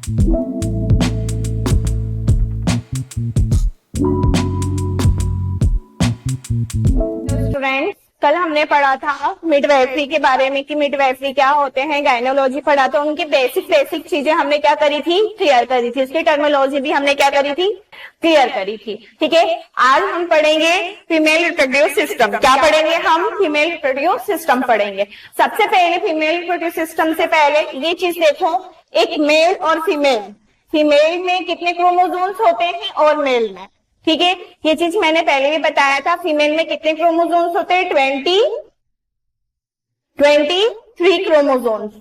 Students, कल हमने पढ़ा था मिडवाइफरी के बारे में कि मिडवाइफरी क्या होते हैं, गायनोलॉजी पढ़ा, तो उनकी बेसिक चीजें हमने क्या करी थी, क्लियर करी थी। उसकी टर्मिनोलॉजी भी हमने क्या करी थी, क्लियर करी थी। ठीक है, आज हम पढ़ेंगे फीमेल रिप्रोड्यूस सिस्टम। क्या पढ़ेंगे हम? फीमेल रिप्रोड्यूस सिस्टम पढ़ेंगे। सबसे पहले फीमेल रिप्रोड्यूस सिस्टम से पहले ये चीज देखो, एक मेल और फीमेल, फीमेल में कितने क्रोमोसोम्स होते हैं और मेल में, ठीक है, ये चीज मैंने पहले भी बताया था। फीमेल में कितने क्रोमोसोम्स होते हैं? 23 क्रोमोसोम्स,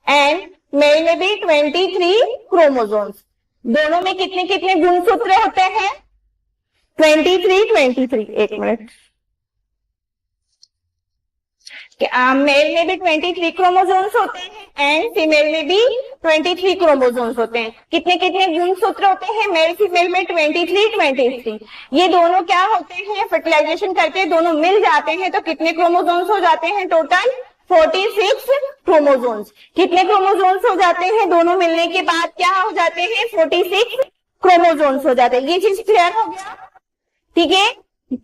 एंड मेल में भी 23 क्रोमोसोम्स। दोनों में कितने कितने गुणसूत्र होते हैं? 23। एक मिनट, मेल में भी 23 क्रोमोसोम्स होते हैं एंड फीमेल में भी 23 क्रोमोसोम्स होते हैं। कितने कितने गुणसूत्र होते हैं मेल फीमेल में? 23। ये दोनों क्या होते हैं, फर्टिलाइजेशन करते हैं, दोनों मिल जाते हैं तो कितने क्रोमोसोम्स हो जाते हैं? Total 46 chromosomes. कितने क्रोमोसोम्स हो जाते हैं? दोनों मिलने के बाद क्या हो जाते हैं? 46 क्रोमोसोम्स हो जाते हैं। ये चीज क्लियर हो गया? ठीक है,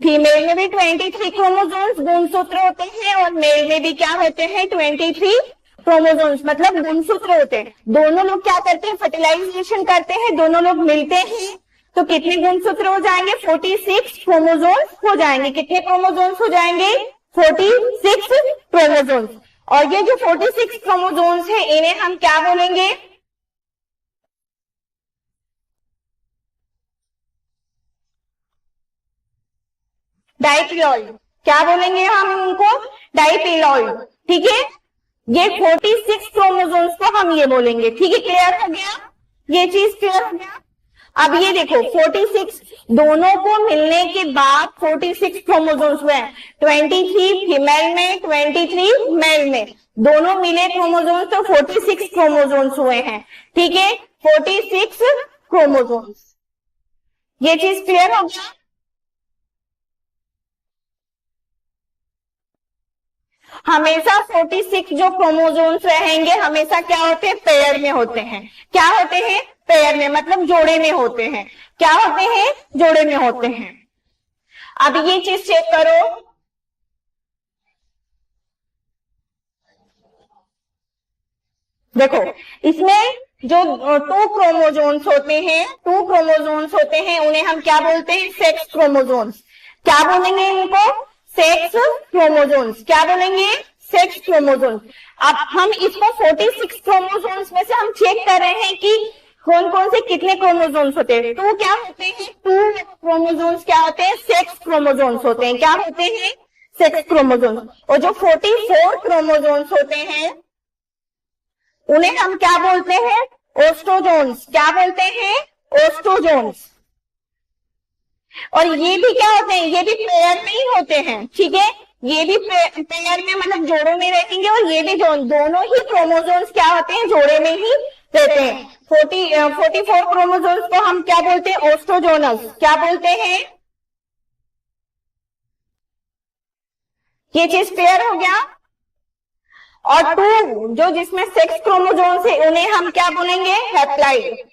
फीमेल में भी 23 क्रोमोसोम्स गुणसूत्र होते हैं और मेल में भी क्या होते हैं? 23 क्रोमोसोम्स, मतलब गुणसूत्र होते हैं। दोनों लोग क्या करते हैं? फर्टिलाइजेशन करते हैं, दोनों लोग मिलते हैं तो कितने गुणसूत्र हो जाएंगे? 46 क्रोमोसोम्स हो जाएंगे। कितने क्रोमोसोम्स हो जाएंगे? 46 क्रोमोसोम्स। और ये जो 46 क्रोमोसोम्स है इन्हें हम क्या बोलेंगे? डाइपिलॉइड। क्या बोलेंगे हम उनको? डाइपिलॉइड। ठीक है, ये 46 क्रोमोसोम्स को हम ये बोलेंगे। ठीक है, क्लियर हो गया? ये चीज क्लियर हो गया? अब ये देखो 46 दोनों को मिलने के बाद 46 क्रोमोसोम्स हुए हैं। 23 फीमेल में, 23 मेल में, दोनों मिले क्रोमोसोम्स तो 46 क्रोमोसोम्स हुए हैं। ठीक है, 46 क्रोमोसोम्स। ये चीज क्लियर हो गया? हमेशा 46 जो क्रोमोसोम्स रहेंगे हमेशा क्या होते हैं? पेयर में होते हैं। क्या होते हैं? पेयर में, मतलब जोड़े में होते हैं। क्या होते हैं? जोड़े में होते हैं। अब ये चीज चेक करो, देखो इसमें जो टू क्रोमोसोम्स होते हैं उन्हें हम क्या बोलते हैं? Sex chromosomes. क्या बोलेंगे इनको? Sex chromosomes. क्या बोलेंगे? Sex chromosomes. अब हम इसको 46 क्रोमोसोम्स में से हम चेक कर रहे हैं कि कौन कौन से कितने क्रोमोसोम्स होते हैं। टू क्या होते हैं? टू क्रोमोसोम्स क्या होते हैं? सेक्स क्रोमोसोम्स होते हैं। क्या होते हैं? Sex chromosomes. और जो 44 क्रोमोसोम्स होते हैं उन्हें हम क्या बोलते हैं? ओस्ट्रोजोन्स। क्या बोलते हैं? ओस्ट्रोजोन्स। और ये भी क्या होते हैं? ये भी पेयर में ही होते हैं। ठीक है, ये भी पेयर में, मतलब जोड़ों में रहेंगे, और ये भी दोनों ही क्रोमोसोम्स क्या होते हैं? जोड़े में ही रहते हैं। 44 क्रोमोसोम्स को हम क्या बोलते हैं? ओस्ट्रोजोनस। क्या बोलते हैं? ये चीज क्लियर हो गया? और टू जो जिसमें सेक्स क्रोमोसोम्स है उन्हें हम क्या बोलेंगे? हैप्लॉइड।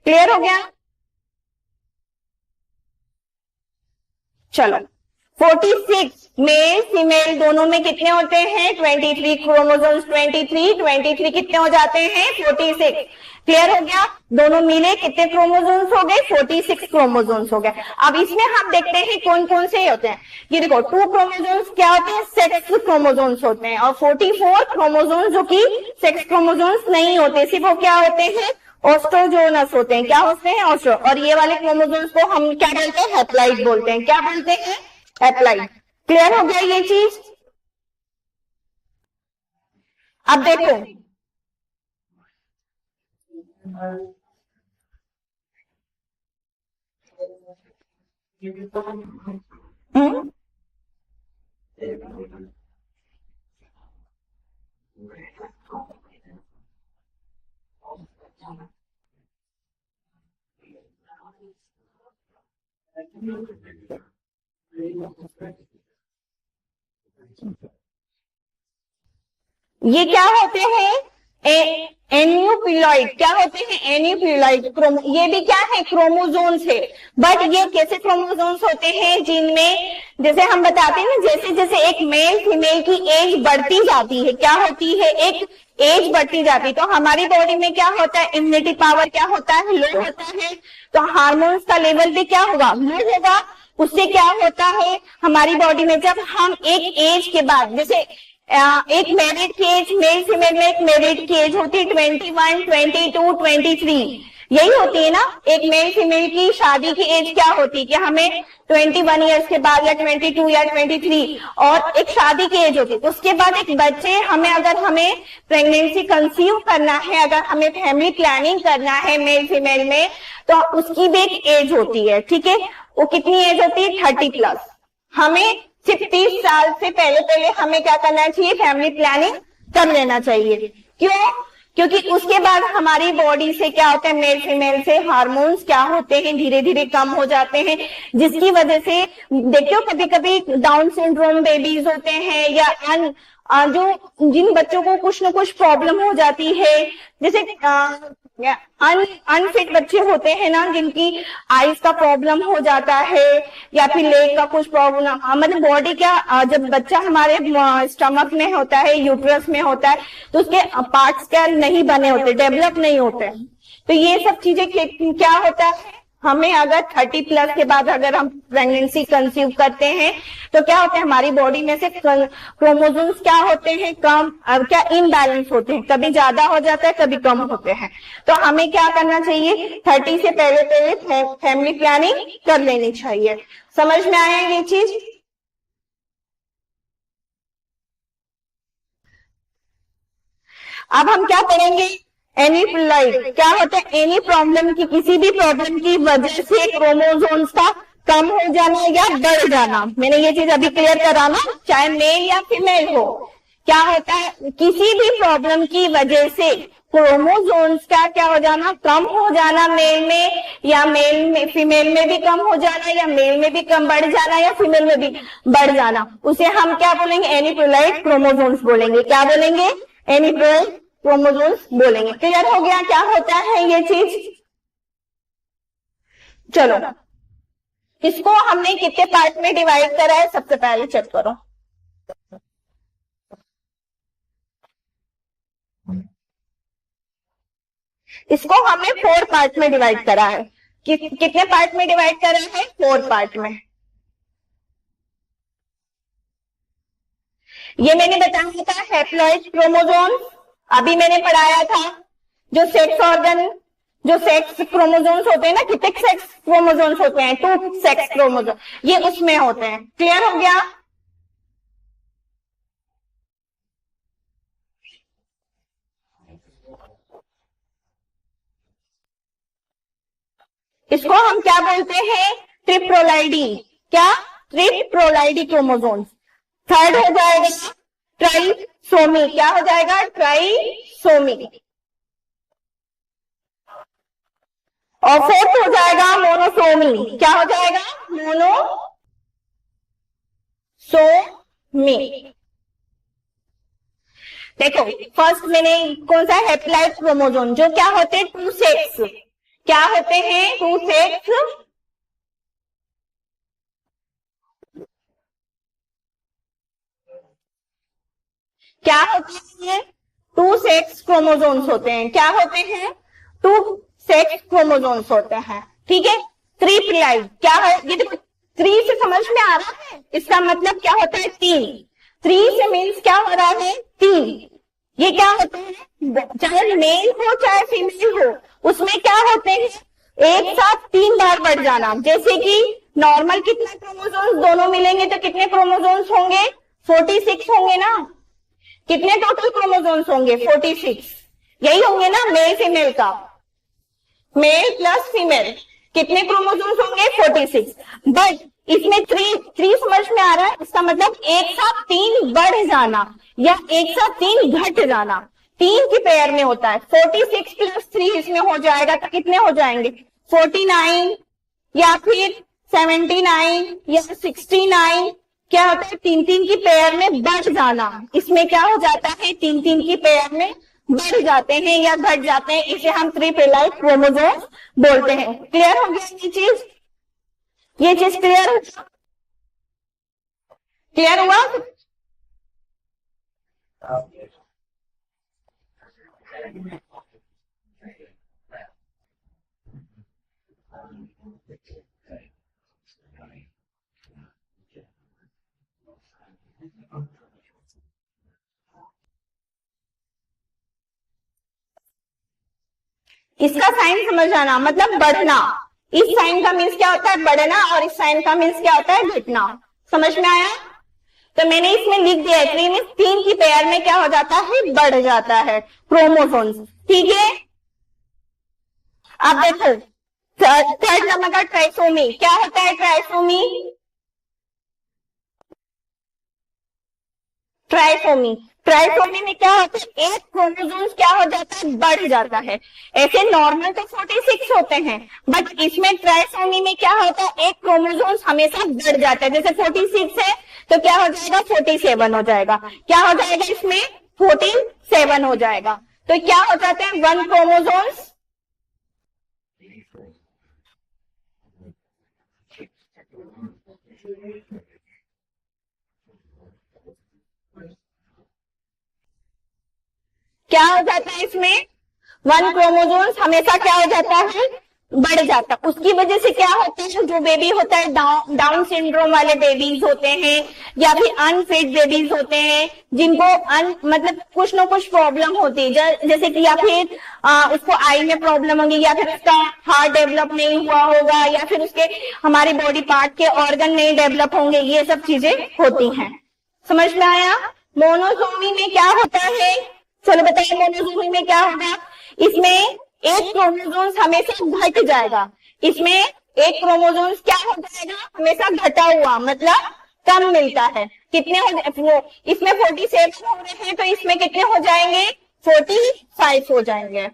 क्लियर हो गया? चलो, 46 मेल फीमेल दोनों में कितने होते हैं? 23 क्रोमोसोम्स। 23 कितने हो जाते हैं? 46। क्लियर हो गया? दोनों मिले कितने क्रोमोसोम्स हो गए? 46 क्रोमोसोम्स हो गए। अब इसमें हम देखते हैं कौन कौन से होते हैं। ये देखो, टू क्रोमोसोम्स क्या होते हैं? सेक्स क्रोमोसोम्स होते हैं। और 44 क्रोमोसोम्स जो कि सेक्स क्रोमोसोम्स नहीं होते, सिर्फ वो क्या होते हैं? ऑस्ट्रोजोनस होते हैं। क्या होते हैं? ऑस्ट्रो। और ये वाले क्रोमोसोम्स को हम क्या बोलते हैं? हैप्लॉइड बोलते हैं। क्या बोलते हैं? हैप्लॉइड। क्लियर हो गया ये चीज? अब देखो, हम्म, ये क्या होते हैं? एन्यूक्लियोइड। क्या होते हैं? एन्यूक्लियोइड। ये भी क्या है? क्रोमोजोन्स है। बट ये कैसे क्रोमोजोन्स होते हैं? जिनमें जैसे हम बताते हैं ना, जैसे जैसे एक मेल फीमेल की एज बढ़ती जाती है, क्या होती है? एक एज बढ़ती जाती है, तो हमारी बॉडी में क्या होता है? इम्यूनिटी पावर क्या होता है? लो होता है। तो हार्मोन्स का लेवल भी क्या होगा? लो होगा। उससे क्या होता है हमारी बॉडी में? जब हम एक एज के बाद, जैसे एक मैरिड की एज, मेल फीमेल में एक मैरिड की एज होती है 21, 22, 23, यही होती है ना। एक मेल फीमेल की शादी की एज क्या होती है कि हमें 21 ईयर्स के बाद या 22 या 23 और एक शादी की एज होती है। उसके बाद एक बच्चे अगर हमें प्रेगनेंसी कंसीव करना है, अगर हमें फैमिली प्लानिंग करना है मेल फीमेल में, तो उसकी भी एक एज होती है। ठीक है, वो कितनी एज होती है? 30+। हमें सिर्फ 30 साल से पहले हमें क्या करना चाहिए? फैमिली प्लानिंग कर लेना चाहिए। क्यों? क्योंकि उसके बाद हमारी बॉडी से क्या होता है? मेल फीमेल से हार्मोन्स क्या होते हैं? धीरे धीरे कम हो जाते हैं, जिसकी वजह से देखियो कभी कभी डाउन सिंड्रोम बेबीज होते हैं, या जो जिन बच्चों को कुछ न कुछ प्रॉब्लम हो जाती है, जैसे अनफिट बच्चे होते हैं ना, जिनकी आईज का प्रॉब्लम हो जाता है, या फिर लेग का कुछ प्रॉब्लम, मतलब बॉडी क्या, जब बच्चा हमारे स्टमक में होता है, यूट्रस में होता है, तो उसके पार्ट्स क्या नहीं बने होते, डेवलप नहीं होते। तो ये सब चीजें क्या होता है? हमें अगर 30+ के बाद अगर हम प्रेगनेंसी कंसीव करते हैं, तो क्या होता है? हमारी बॉडी में से क्रोमोसोम्स क्या होते हैं? कम, क्या इनबैलेंस होते हैं, कभी ज्यादा हो जाता है, कभी कम होते हैं। तो हमें क्या करना चाहिए? 30 से पहले फैमिली प्लानिंग कर लेनी चाहिए। समझ में आया ये चीज? अब हम क्या करेंगे? एनीप्लॉइड क्या होता है? एनी प्रॉब्लम की, किसी भी प्रॉब्लम की वजह से क्रोमोसोम्स का कम हो जाना या बढ़ जाना। मैंने ये चीज अभी क्लियर करा ना, चाहे मेल या फीमेल हो। क्या होता है? किसी भी प्रॉब्लम की वजह से क्रोमोसोम्स का क्या हो जाना? कम हो जाना मेल में, या मेल में फीमेल में भी कम हो जाना, या मेल में भी कम बढ़ जाना, या फीमेल में भी बढ़ जाना, उसे हम क्या बोलेंगे? एनीप्लॉइड क्रोमोसोम्स बोलेंगे। क्या बोलेंगे? एनीप्लॉइड क्रोमोसोम्स बोलेंगे। क्लियर हो गया क्या होता है ये चीज? चलो, इसको हमने कितने पार्ट में डिवाइड करा है? सबसे पहले चेक करो। इसको हमने 4 पार्ट में डिवाइड करा है। कितने पार्ट में डिवाइड करा है? 4 पार्ट में। ये मैंने बताया था हैप्लॉइड क्रोमोसोम, अभी मैंने पढ़ाया था। जो सेक्स ऑर्गन, जो सेक्स क्रोमोसोम्स होते हैं ना, कितने सेक्स क्रोमोसोम्स होते हैं? 2 सेक्स क्रोमोसोम, ये उसमें होते हैं। क्लियर हो गया? इसको हम क्या बोलते हैं? ट्रिप्रोलाइडी। क्या? ट्रिप्रोलाइडी क्रोमोसोम्स। थर्ड हो जाएगा ट्राइसोमी। क्या हो जाएगा? ट्राइसोमी। और फोर्थ हो जाएगा मोनोसोमी। क्या हो जाएगा? मोनोसोमी। देखो, फर्स्ट मैंने कौन सा? हैप्लॉइड क्रोमोसोम, जो क्या होते हैं? 2 सेक्स। क्या होते हैं? 2 सेक्स। क्या होते हैं? 2 सेक्स क्रोमोसोम्स होते हैं। क्या होते हैं? 2 सेक्स क्रोमोसोम्स होते हैं। ठीक है। ट्रिप्लाइड क्या है? ये देखो, 3 से समझ में आ रहा है? इसका मतलब क्या होता है? 3। 3 से मीन्स क्या हो रहा है? 3। ये क्या होते हैं? चाहे मेल हो चाहे फीमेल हो, उसमें क्या होते हैं? एक साथ 3 बार बढ़ जाना। जैसे कि नॉर्मल कितना क्रोमोसोम्स दोनों मिलेंगे तो कितने क्रोमोसोम्स होंगे? 46 होंगे ना। कितने टोटल क्रोमोसोम्स होंगे? 46। यही होंगे ना मेल फीमेल का। मेल प्लस फीमेल कितने क्रोमोसोम्स होंगे? 46। बट इसमें 3 समझ में आ रहा है? इसका मतलब एक साथ 3 बढ़ जाना या एक साथ 3 घट जाना, 3 की पेयर में होता है। 46 प्लस 3 इसमें हो जाएगा तो कितने हो जाएंगे? 49 या फिर 79 या 69। क्या होता है, 3-3 की पेयर में बढ़ जाना, इसमें क्या हो जाता है, 3-3 की पेयर में बढ़ जाते हैं या घट जाते हैं, इसे हम ट्रिपेलाइट क्रोमोसोम बोलते हैं। क्लियर हो गया ये चीज क्लियर क्लियर हुआ? इसका साइन समझ आना, मतलब बढ़ना। इस साइन का मीन्स क्या होता है, बढ़ना, और इस साइन का मीन्स क्या होता है, घटना। समझ में आया? तो मैंने इसमें लिख दिया है, 3 की पेयर में क्या हो जाता है, बढ़ जाता है क्रोमोसोम्स। ठीक है, आप देखो थर्ड नंबर का ट्राइसोमी, क्या होता है ट्राइसोमी? ट्राइसोमी, ट्राइसोमी में क्या होता है, एक क्रोमोसोम क्या हो जाता है, बढ़ जाता है। ऐसे नॉर्मल तो 46 होते हैं, बट इसमें ट्राइसोमी में क्या होता है, एक क्रोमोसोम हमेशा बढ़ जाता है। जैसे 46 है तो क्या हो जाएगा, 47 हो जाएगा। क्या हो जाएगा, इसमें 47 हो जाएगा। तो क्या हो जाता है, 1 क्रोमोसोम्स क्या हो जाता है, इसमें 1 क्रोमोसोम्स हमेशा क्या हो जाता है, बढ़ जाता है। उसकी वजह से क्या होता है, जो बेबी होता है, डाउन सिंड्रोम वाले बेबीज होते हैं या फिर अनफिट बेबीज होते हैं, जिनको मतलब कुछ ना कुछ प्रॉब्लम होती है, जैसे कि या फिर उसको आई में प्रॉब्लम होगी, या फिर उसका हार्ट डेवलप नहीं हुआ होगा, या फिर उसके हमारी बॉडी पार्ट के ऑर्गन नहीं डेवलप होंगे, ये सब चीजें होती हैं। समझ में आया? मोनोसोमी में क्या होता है, चलो बताइए, मोनोसोमी में क्या होगा, इसमें एक क्रोमोसोम हमेशा घट जाएगा। इसमें एक क्रोमोसोम क्या हो जाएगा, हमेशा घटा हुआ, मतलब कम मिलता है। कितने हो, इसमें 47 हो रहे हैं, तो इसमें कितने हो जाएंगे, 45 हो जाएंगे।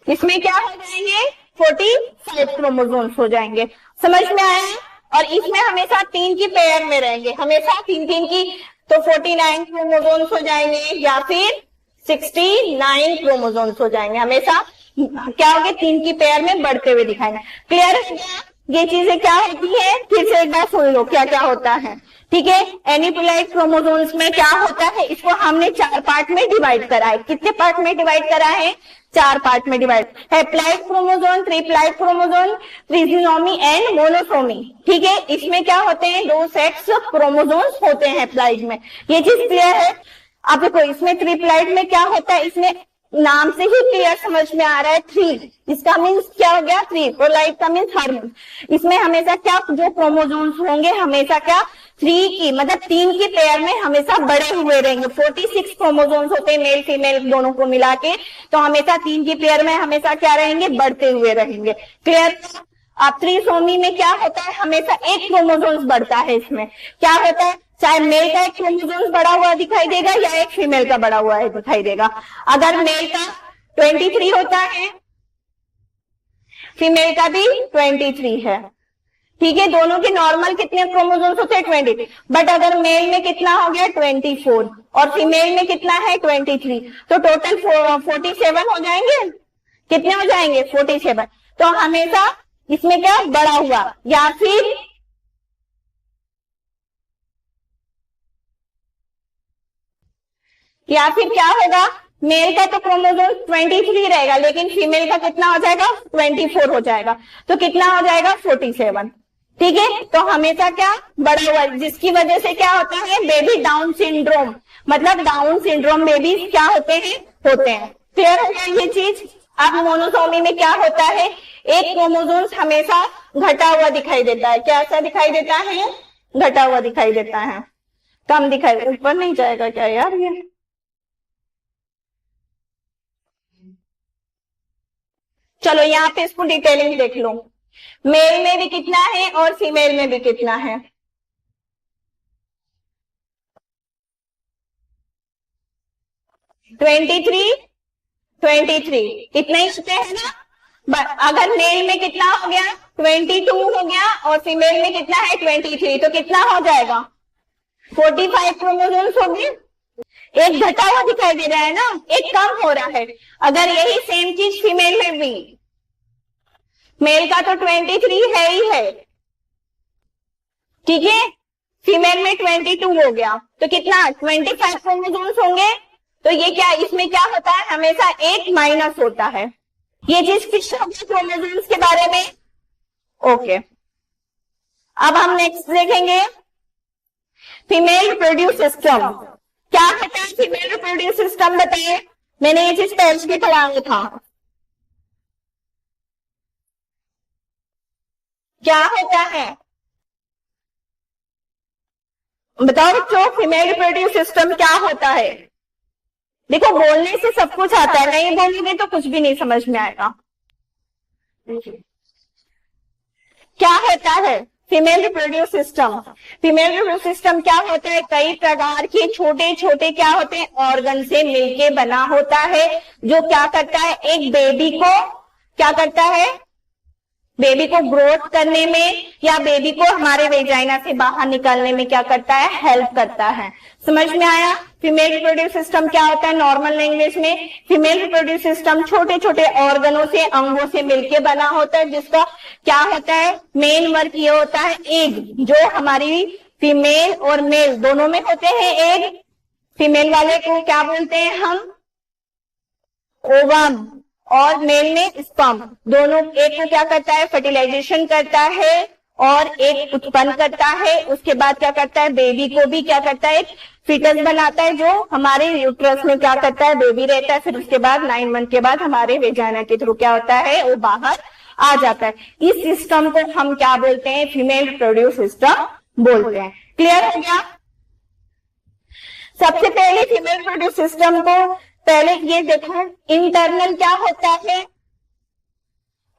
इसमें क्या हो जाएंगे, 45 क्रोमोसोम्स हो जाएंगे। समझ में आया? और इसमें हमेशा 3 की पेयर में रहेंगे, हमेशा 3-3 की, तो 49 क्रोमोसोम्स हो जाएंगे या फिर 69 क्रोमोसोम्स हो जाएंगे। हमेशा क्या होंगे, 3 की पेयर में बढ़ते हुए दिखाएंगे। क्लियर हो गया? ये चीजें क्या होती है, फिर से एक बार सुन लो क्या क्या होता है। ठीक है, एनिप्लॉइड क्रोमोसोम्स में क्या होता है, इसको हमने 4 पार्ट में डिवाइड करा है। कितने पार्ट में डिवाइड करा है, 4 पार्ट में divide. Haploid chromosome, triploid chromosome, trisomy and monosomy. ठीक है, इसमें क्या होते हैं, 2 सेक्स क्रोमोसोम्स होते हैं हैप्लॉइड में। ये चीज क्लियर है? आप देखो, इसमें ट्रिप्लॉइड में क्या होता है, इसमें नाम से ही क्लियर समझ में आ रहा है, 3, इसका मीन्स क्या हो गया, 3। प्रोलाइड का मीन्स हार्मोन। इसमें हमेशा क्या, जो क्रोमोसोम्स होंगे हमेशा क्या, 3 की, मतलब 3 की पेयर में हमेशा बड़े हुए रहेंगे। 46 क्रोमोसोम्स होते हैं मेल फीमेल दोनों को मिला के, तो हमेशा 3 की पेयर में हमेशा क्या रहेंगे, बढ़ते हुए रहेंगे। क्लियर? अब ट्रिसोमी में क्या होता है, हमेशा एक क्रोमोसोम्स बढ़ता है। इसमें क्या होता है, चाहे मेल का एक क्रोमोसोम बढ़ा हुआ दिखाई देगा या एक फीमेल का बढ़ा हुआ है दिखाई देगा। अगर मेल का 23 होता है, फीमेल का भी 23 है। ठीक है, दोनों के नॉर्मल कितने क्रोमोसोम्स होते हैं, 20। बट अगर मेल में कितना हो गया, 24, और फीमेल में कितना है, 23, तो टोटल 47 हो जाएंगे। कितने हो जाएंगे, 47। तो हमेशा इसमें क्या, बड़ा हुआ, या फिर क्या होगा, मेल का तो क्रोमोसोम 23 रहेगा, लेकिन फीमेल का कितना हो जाएगा, 24 हो जाएगा। तो कितना हो जाएगा, 47। ठीक है, तो हमेशा क्या, बड़ा हुआ, जिसकी वजह से क्या होता है, बेबी डाउन सिंड्रोम, मतलब डाउन सिंड्रोम बेबी क्या होते हैं, क्लियर हो गया ये चीज? अब मोनोसोमी में क्या होता है, एक क्रोमोसोम हमेशा घटा हुआ दिखाई देता है। कैसा दिखाई देता है, घटा हुआ दिखाई देता है, कम दिखाई, ऊपर नहीं जाएगा क्या यार ये? चलो यहाँ पे इसको डिटेलिंग देख लो, मेल में भी कितना है और फीमेल में भी कितना है। ट्वेंटी थ्री इतना ही होते हैं ना। अगर मेल में कितना हो गया 22 हो गया और फीमेल में कितना है 23, तो कितना हो जाएगा 45 क्रोमोसोम्स हो गए। एक घटा हुआ दिखाई दे रहा है ना, एक कम हो रहा है। अगर यही सेम चीज फीमेल में भी, मेल का तो 23 है ही है, ठीक है, फीमेल में 22 हो गया, तो कितना 25 क्रोमोसोम्स होंगे। तो ये क्या, इसमें क्या होता है, हमेशा एक माइनस होता है। ये चीज फिक्स हो गई क्रोमोसोम्स के बारे में। ओके, अब हम नेक्स्ट देखेंगे फीमेल रिप्रोड्यूस सिस्टम। क्या होता है फीमेल रिप्रोड्यूस सिस्टम, बताइए। मैंने ये चीज पहले भी पढ़ाया था। क्या होता है बताओ बच्चों, फीमेल रिप्रोड्यूस सिस्टम क्या होता है। देखो बोलने से सब कुछ आता है, नहीं बोलोगे तो कुछ भी नहीं समझ में आएगा। क्या होता है female reproduce system. Female reproduce system क्या होता है, कई प्रकार के छोटे छोटे क्या होते हैं ऑर्गन से मिलके बना होता है, जो क्या करता है एक बेबी को क्या करता है, बेबी को ग्रोथ करने में या बेबी को हमारे वेजाइना से बाहर निकालने में क्या करता है, हेल्प करता है। समझ में आया। फीमेल रिप्रोड्यूस सिस्टम क्या होता है, नॉर्मल लैंग्वेज में फीमेल रिप्रोड्यूस सिस्टम छोटे छोटे ऑर्गनों से, अंगों से मिलके बना होता है, जिसका क्या होता है मेन वर्क ये होता है, एग जो हमारी फीमेल और मेल दोनों में होते हैं, एग फीमेल वाले को क्या बोलते हैं हम ओवम, और मेल में स्पर्म, दोनों एक को क्या करता है फर्टिलाइजेशन करता है और एक उत्पन्न करता है। उसके बाद क्या करता है बेबी को भी क्या करता है फिटस बनाता है, जो हमारे यूट्रस में क्या करता है बेबी रहता है। फिर उसके बाद 9 मंथ के बाद हमारे वेजाइना के थ्रू क्या होता है वो बाहर आ जाता है। इस सिस्टम को हम क्या बोलते हैं, फीमेल रिप्रोड्यूस सिस्टम बोलते हैं। क्लियर हो गया। सबसे पहले फीमेल रिप्रोड्यूस सिस्टम को पहले ये देखो, इंटरनल क्या होता है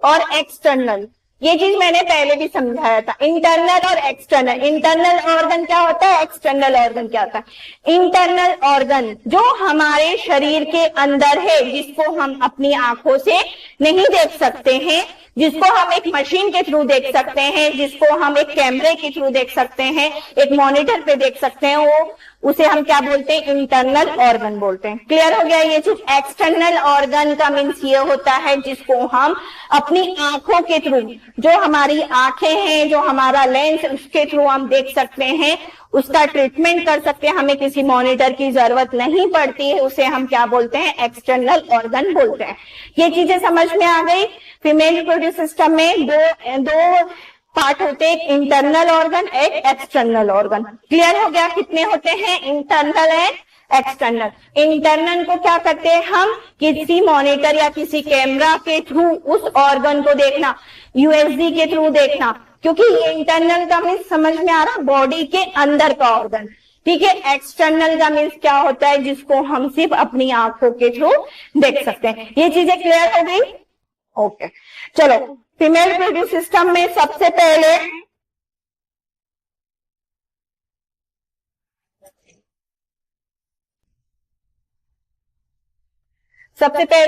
और एक्सटर्नल। ये चीज मैंने पहले भी समझाया था, इंटरनल और एक्सटर्नल। इंटरनल ऑर्गन क्या होता है, एक्सटर्नल ऑर्गन क्या होता है। इंटरनल ऑर्गन जो हमारे शरीर के अंदर है, जिसको हम अपनी आंखों से नहीं देख सकते हैं, जिसको हम एक मशीन के थ्रू देख सकते हैं, जिसको हम एक कैमरे के थ्रू देख सकते हैं, एक मॉनिटर पे देख सकते हैं, वो उसे हम क्या बोलते हैं, इंटरनल ऑर्गन बोलते हैं। क्लियर हो गया। ये चीज एक्सटर्नल ऑर्गन का मीन्स ये होता है जिसको हम अपनी आंखों के थ्रू, जो हमारी आंखें हैं, जो हमारा लेंस, उसके थ्रू हम देख सकते हैं, उसका ट्रीटमेंट कर सकते हैं, हमें किसी मॉनिटर की जरूरत नहीं पड़ती है, उसे हम क्या बोलते हैं, एक्सटर्नल ऑर्गन बोलते हैं। ये चीजें समझ में आ गई। फीमेल रिप्रोड्यूस सिस्टम में दो पार्ट होते हैं, एक इंटरनल ऑर्गन, एक एक्सटर्नल ऑर्गन। क्लियर हो गया। कितने होते हैं, इंटरनल एंड एक्सटर्नल। इंटरनल को क्या करते हैं हम, किसी मॉनिटर या किसी कैमरा के थ्रू उस ऑर्गन को देखना, यूएसजी के थ्रू देखना, क्योंकि ये इंटरनल का मीन्स समझ में आ रहा, बॉडी के अंदर का ऑर्गन। ठीक है। एक्सटर्नल का मीन्स क्या होता है, जिसको हम सिर्फ अपनी आंखों के थ्रू देख सकते हैं। ये चीजें क्लियर हो गई। ओके चलो, फीमेल रिप्रोड्यूस सिस्टम में सबसे पहले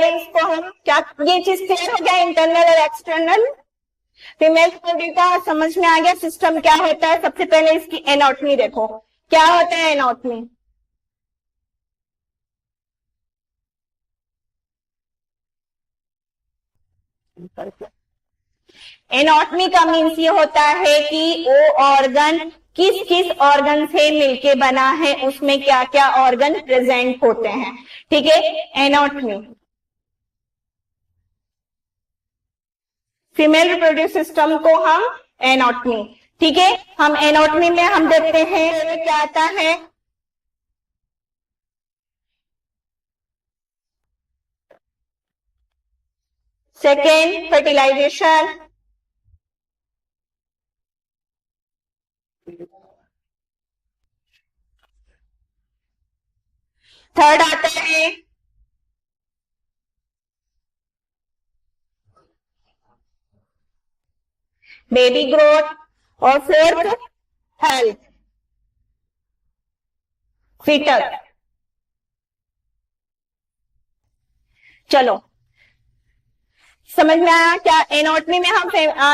इसको हम क्या, ये चीज क्लियर हो गया इंटरनल और एक्सटर्नल। फीमेल रिप्रोड्यूस का समझ में आ गया सिस्टम क्या होता है। सबसे पहले इसकी एनाटॉमी देखो, क्या होता है एनाटॉमी। एनाटॉमी का मीन्स ये होता है कि वो ऑर्गन किस किस ऑर्गन से मिलके बना है, उसमें क्या क्या ऑर्गन प्रेजेंट होते हैं। ठीक है, एनाटॉमी। फीमेल रिप्रोड्यूस सिस्टम को हम एनाटॉमी, ठीक है, हम एनाटॉमी में हम देखते हैं क्या आता है, सेकेंड फर्टिलाइजेशन, थर्ड आता है बेबी ग्रोथ, और फोर्थ हेल्थ फीटस। चलो समझ में आया क्या? एनाटॉमी में हम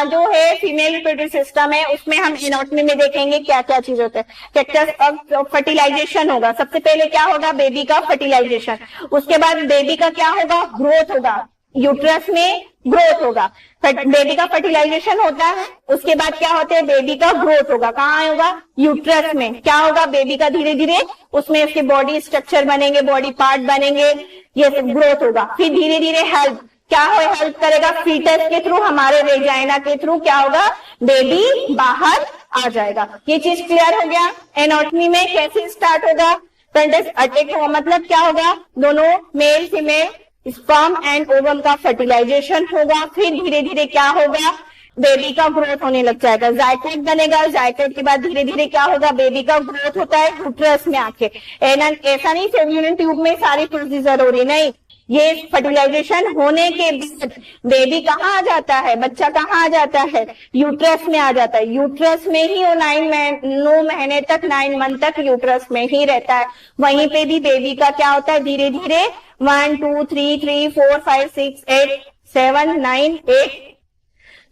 जो है फीमेल रिप्रोडक्टिव सिस्टम है उसमें हम एनाटॉमी में देखेंगे क्या क्या चीज होता है। फैक्टर्स फर्टिलाइजेशन होगा, सबसे पहले क्या होगा? बेबी का फर्टिलाइजेशन। उसके बाद बेबी का क्या होगा? ग्रोथ होगा, यूट्रस में ग्रोथ होगा। बेबी का फर्टिलाइजेशन होता है, उसके बाद क्या होता है? बेबी का ग्रोथ होगा। कहाँ होगा? यूट्रस में। क्या होगा? बेबी का धीरे धीरे उसमें उसके बॉडी स्ट्रक्चर बनेंगे, बॉडी पार्ट बनेंगे, ये सब ग्रोथ होगा। फिर धीरे धीरे हेल्प क्या हो, हेल्प करेगा फीटस के थ्रू, हमारे वेजाइना के थ्रू क्या होगा? बेबी बाहर आ जाएगा। ये चीज क्लियर हो गया? एनाटॉमी में कैसे स्टार्ट होगा? पेंडस अटैक होगा, मतलब क्या होगा? दोनों male female sperm and ovum का फर्टिलाइजेशन होगा। फिर धीरे धीरे क्या होगा? बेबी का ग्रोथ होने लग जाएगा, जायकोट बनेगा। जायकोट के बाद धीरे धीरे क्या होगा? बेबी का ग्रोथ होता है यूट्रस में आके। ऐसा नहीं फेल्लोपियन ट्यूब में सारी प्रोसीजर हो रही, नहीं, ये फर्टिलाइजेशन होने के बाद बेबी कहाँ आ जाता है? बच्चा कहाँ आ जाता है? यूट्रस में आ जाता है। यूट्रस में ही वो 9 महीने तक, 9 मंथ तक यूट्रस में ही रहता है। वहीं पे भी बेबी का क्या होता है? धीरे धीरे 1 2 3 3 4 5 6 8 7 9 8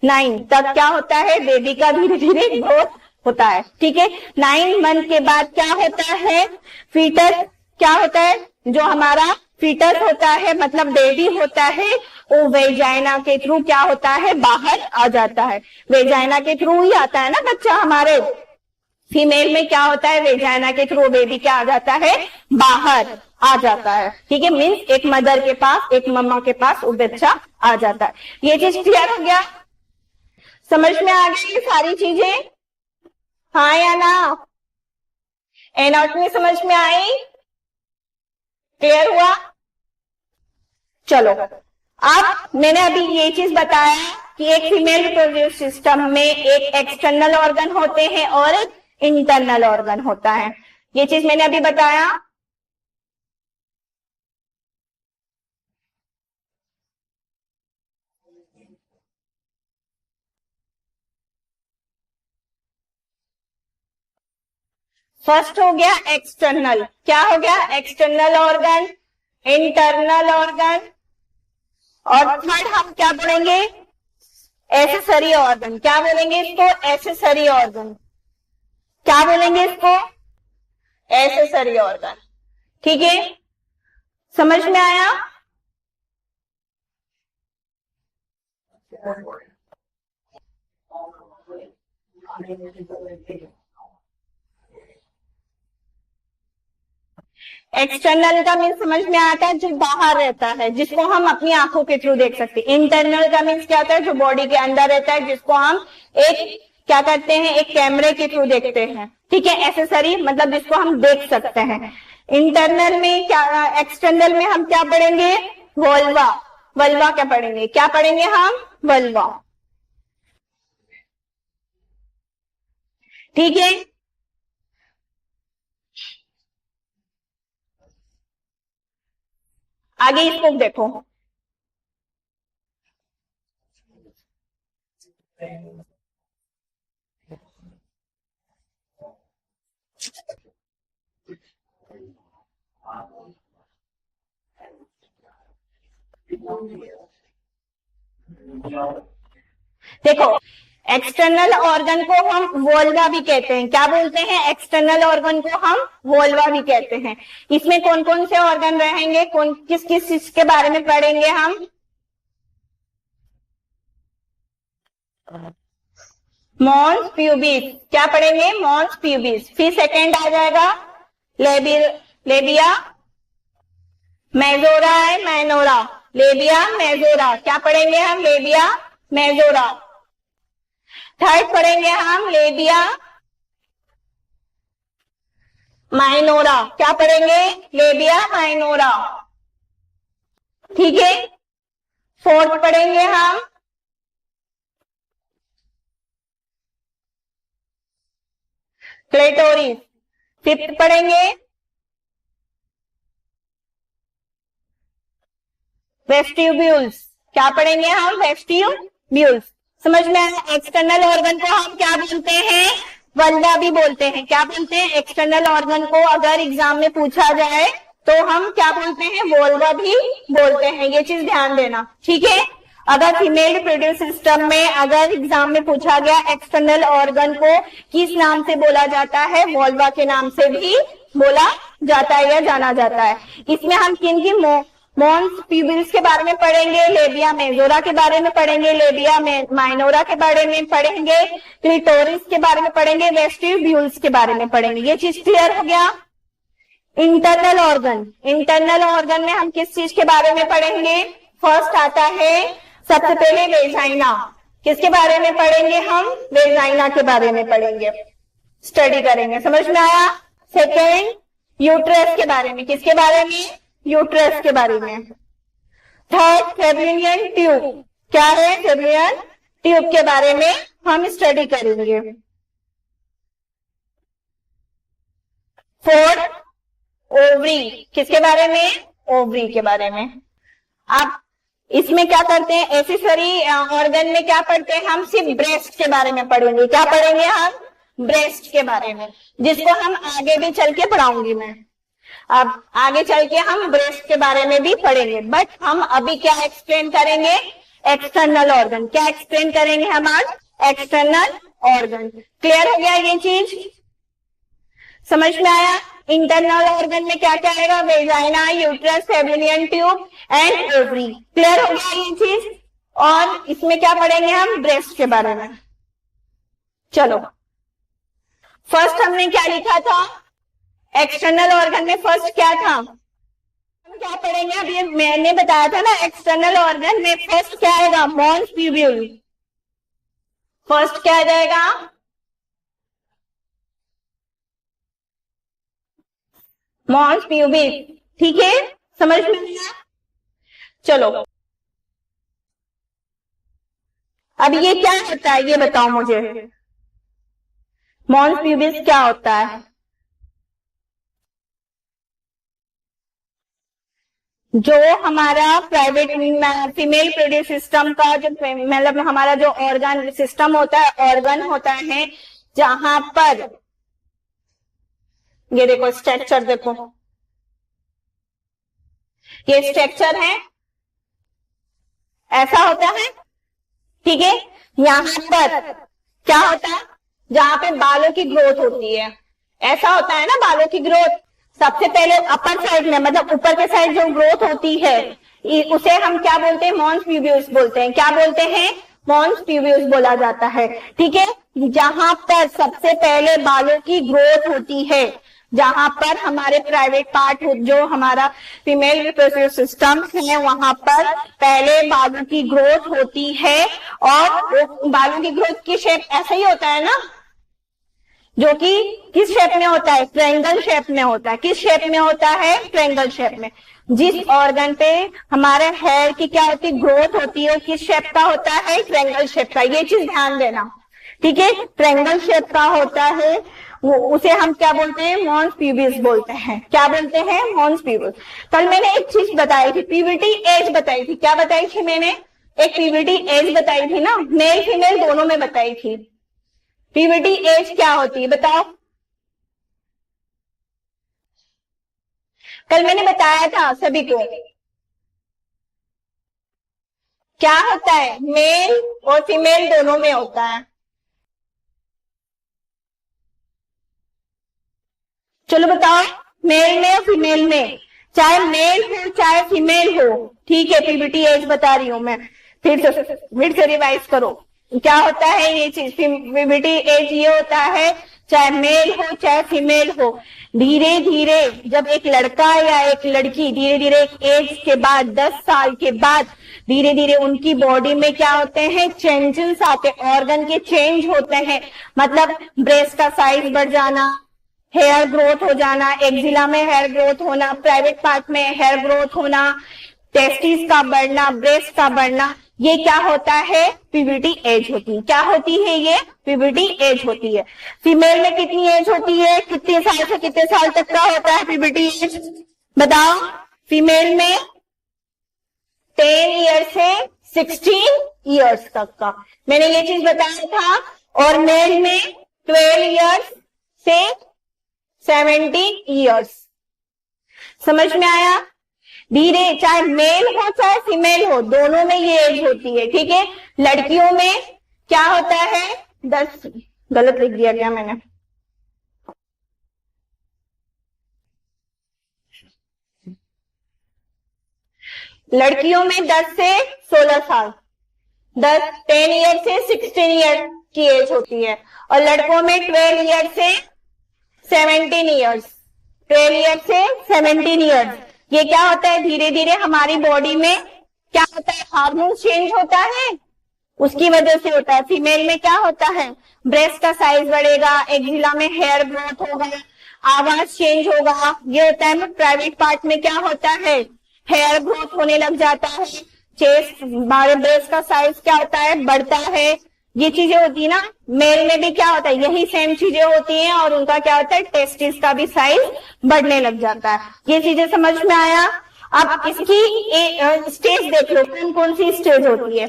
9 तक क्या होता है? बेबी का धीरे धीरे ग्रोथ होता है। ठीक है, 9 मंथ के बाद क्या होता है? फीटस क्या होता है? जो हमारा फीटस होता है, मतलब बेबी होता है, वो वेजाइना के थ्रू क्या होता है? बाहर आ जाता है। वेजाइना के थ्रू ही आता है ना बच्चा हमारे। फीमेल में क्या होता है? वेजाइना के थ्रू बेबी क्या आ जाता है? बाहर आ जाता है। ठीक है, मीन्स एक मदर के पास, एक मम्मा के पास वो बच्चा आ जाता है। ये चीज क्लियर हो गया? समझ में आ गई ये सारी चीजें? हाँ या ना? एनाटॉमी समझ में आई? क्लियर हुआ? चलो, अब मैंने अभी ये चीज बताया कि एक फीमेल रिप्रोडक्टिव सिस्टम में एक एक्सटर्नल ऑर्गन होते हैं और एक इंटरनल ऑर्गन होता है। ये चीज मैंने अभी बताया। फर्स्ट हो गया एक्सटर्नल। क्या हो गया? एक्सटर्नल ऑर्गन, इंटरनल ऑर्गन, और थर्ड हम क्या बोलेंगे? Accessory organ. क्या बोलेंगे इसको? Accessory organ. क्या बोलेंगे इसको? Accessory organ. ठीक है, समझ में आया? एक्सटर्नल का मीन्स समझ में आता है जो बाहर रहता है, जिसको हम अपनी आंखों के थ्रू देख सकते हैं। इंटरनल का मीन्स क्या होता है? जो बॉडी के अंदर रहता है, जिसको हम एक क्या करते हैं? एक कैमरे के थ्रू देखते हैं। ठीक है, एसेसरी मतलब जिसको हम देख सकते हैं। इंटरनल में क्या, एक्सटर्नल में हम क्या पढ़ेंगे? वल्वा। वल्वा क्या पढ़ेंगे? क्या पढ़ेंगे हम? वल्वा। ठीक है, आगे इसको देखो। देखो, एक्सटर्नल ऑर्गन को हम वोल्वा भी कहते हैं। क्या बोलते हैं? एक्सटर्नल ऑर्गन को हम वोल्वा भी कहते हैं। इसमें कौन कौन से ऑर्गन रहेंगे? कौन किस किस चीज के बारे में पढ़ेंगे हम? Mons pubis. क्या पढ़ेंगे? Mons pubis. फिर सेकेंड आ जाएगा लेबिया मेजोरा है, मैनोरा। Labia majora. क्या पढ़ेंगे हम? Labia majora. थर्ड पढ़ेंगे हम लेबिया माइनोरा। क्या पढ़ेंगे? Labia minora. ठीक है, फोर्थ पढ़ेंगे हम क्लेटोरिस। फिफ्थ पढ़ेंगे वेस्टिब्यूल्स। क्या पढ़ेंगे हम? वेस्टिब्यूल्स। समझ में आया? एक्सटर्नल ऑर्गन को हम क्या बोलते हैं? वल्वा भी बोलते हैं। क्या बोलते हैं? एक्सटर्नल ऑर्गन को अगर एग्जाम में पूछा जाए तो हम क्या बोलते हैं? वोल्वा भी बोलते हैं। ये चीज ध्यान देना। ठीक है, अगर फीमेल रिप्रोडक्टिव सिस्टम में अगर एग्जाम में पूछा गया एक्सटर्नल ऑर्गन को किस नाम से बोला जाता है, वोल्वा के नाम से भी बोला जाता है या जाना जाता है। इसमें हम किन की मॉन्स प्यूबिल्स के बारे में पढ़ेंगे, लेबिया मेजोरा के बारे में पढ़ेंगे, लेबिया माइनोरा के बारे में पढ़ेंगे, क्लिटोरिस के बारे में पढ़ेंगे, वेस्टिब्यूल्स के बारे में पढ़ेंगे। ये चीज क्लियर हो गया। इंटरनल ऑर्गन, इंटरनल ऑर्गन में हम किस चीज के बारे में पढ़ेंगे? फर्स्ट आता है सबसे पहले वेजाइना। किसके बारे में पढ़ेंगे हम? वेजाइना के बारे में पढ़ेंगे, स्टडी करेंगे। समझ में आया? सेकेंड यूट्रस के बारे में। किसके बारे में? यूट्रस के बारे में। Third fallopian tube. क्या है? फेब्रिनियन ट्यूब के बारे में हम स्टडी करेंगे। Fourth ovary. किसके बारे में? ओवरी के बारे में। आप इसमें क्या करते हैं? एक्सेसरी ऑर्गन में क्या पढ़ते हैं हम? सिर्फ ब्रेस्ट के बारे में पढ़ेंगे। क्या पढ़ेंगे हम? ब्रेस्ट के बारे में, जिसको हम आगे भी चल के पढ़ाऊंगी मैं। अब आगे चल के हम ब्रेस्ट के बारे में भी पढ़ेंगे, बट हम अभी क्या एक्सप्लेन करेंगे? External organ. क्या एक्सप्लेन करेंगे हम आज? External organ. क्लियर हो गया ये चीज? समझ में आया? इंटरनल ऑर्गन में क्या क्या आएगा? Vagina, uterus, fallopian tube and ovary. Clear हो गया ये चीज? और इसमें क्या पढ़ेंगे हम? ब्रेस्ट के बारे में। चलो, फर्स्ट हमने क्या लिखा था? एक्सटर्नल ऑर्गन में फर्स्ट क्या था? हम क्या पढ़ेंगे? अब ये मैंने बताया था ना, एक्सटर्नल ऑर्गन में फर्स्ट क्या आएगा? मॉन्स प्यूब्यूल। फर्स्ट क्या आ जाएगा? Mons pubis. ठीक है, समझ में आया? चलो, अब ये क्या होता है ये बताओ मुझे। मॉन्स प्यूबिस क्या होता है? जो हमारा प्राइवेट फीमेल प्रोड्यूस सिस्टम का जो मतलब हमारा जो ऑर्गन सिस्टम होता है, ऑर्गन होता है, जहां पर ये देखो स्ट्रक्चर, देखो ये स्ट्रक्चर है, ऐसा होता है। ठीक है, यहां पर क्या होता है? जहां पे बालों की ग्रोथ होती है, ऐसा होता है ना बालों की ग्रोथ। सबसे पहले अपर साइड में, मतलब ऊपर के साइड जो ग्रोथ होती है, उसे हम क्या बोलते हैं? मॉन्स प्यूबियस बोलते हैं। क्या बोलते हैं? मॉन्स प्यूबियस बोला जाता है। ठीक है, जहां पर सबसे पहले बालों की ग्रोथ होती है, जहां पर हमारे प्राइवेट पार्ट जो हमारा फीमेल रिप्रोडक्टिव सिस्टम है, वहां पर पहले बालों की ग्रोथ होती है। और बालों की ग्रोथ की शेप ऐसा ही होता है ना, जो कि किस शेप में होता है? ट्रायंगल शेप में होता है। किस शेप में होता है? ट्रायंगल शेप में। जिस ऑर्गन पे हमारे हेयर की क्या होती है? ग्रोथ होती है, किस शेप का होता है? ट्रायंगल शेप का। ये चीज ध्यान देना। ठीक है, ट्रायंगल शेप का होता है, वो उसे हम क्या बोलते हैं? मॉन्स प्यूबिस बोलते हैं। क्या बोलते हैं? Mons pubis. कल मैंने एक चीज बताई थी, प्यूबर्टी एज बताई थी। क्या बताई थी मैंने? एक प्यूबर्टी एज बताई थी ना, मेल फीमेल दोनों में बताई थी। प्यूबर्टी एज क्या होती है बताओ? कल मैंने बताया था सभी को। क्या होता है? मेल और फीमेल दोनों में होता है। चलो बताओ, मेल में और फीमेल में, चाहे मेल हो चाहे फीमेल हो। ठीक है, प्यूबर्टी एज बता रही हूं मैं, फिर से रिवाइज करो। क्या होता है ये चीज? प्यूबर्टी एज ये होता है, चाहे मेल हो चाहे फीमेल हो, धीरे धीरे जब एक लड़का या एक लड़की धीरे धीरे एक एज के बाद, 10 साल के बाद, धीरे धीरे उनकी बॉडी में क्या होते हैं? चेंजेस आते, ऑर्गन के चेंज होते हैं। मतलब ब्रेस्ट का साइज बढ़ जाना, हेयर ग्रोथ हो जाना, एक्जिला में हेयर ग्रोथ होना, प्राइवेट पार्ट में हेयर ग्रोथ होना, टेस्टिस का बढ़ना, ब्रेस्ट का बढ़ना, ये क्या होता है? प्यूबर्टी एज होती है। क्या होती है ये? प्यूबर्टी एज होती है। फीमेल में कितनी एज होती है? कितने साल से कितने साल तक का होता है प्यूबर्टी एज बताओ? फीमेल में 10 ईयर से 16 ईयर्स तक का मैंने ये चीज बताया था। और मेल में 12 ईयर्स से 17 ईयर्स। समझ में आया? धीरे, चाहे मेल हो चाहे फीमेल हो, दोनों में ये एज होती है, ठीक है। लड़कियों में क्या होता है 10, गलत लिख दिया क्या मैंने, लड़कियों में 10 से 16 साल, 10 ईयर से 16 ईयर की एज होती है, और लड़कों में 12 ईयर से 17 ईयर्स, 12 ईयर से 17 ईयर्स। ये क्या होता है, धीरे धीरे हमारी बॉडी में क्या होता है, हार्मोन चेंज होता है, उसकी वजह से होता है। फीमेल में क्या होता है, ब्रेस्ट का साइज बढ़ेगा, एक्जिला में हेयर ग्रोथ होगा, आवाज चेंज होगा, ये होता है। प्राइवेट पार्ट में क्या होता है, हेयर ग्रोथ होने लग जाता है, चेस्ट, हमारे ब्रेस्ट का साइज क्या होता है, बढ़ता है, ये चीजें होती है ना। मेल में भी क्या होता है, यही सेम चीजें होती हैं, और उनका क्या होता है, टेस्टिस का भी साइज बढ़ने लग जाता है। ये चीजें समझ में आया। अब इसकी स्टेज देख लो, कौन कौन सी स्टेज होती है।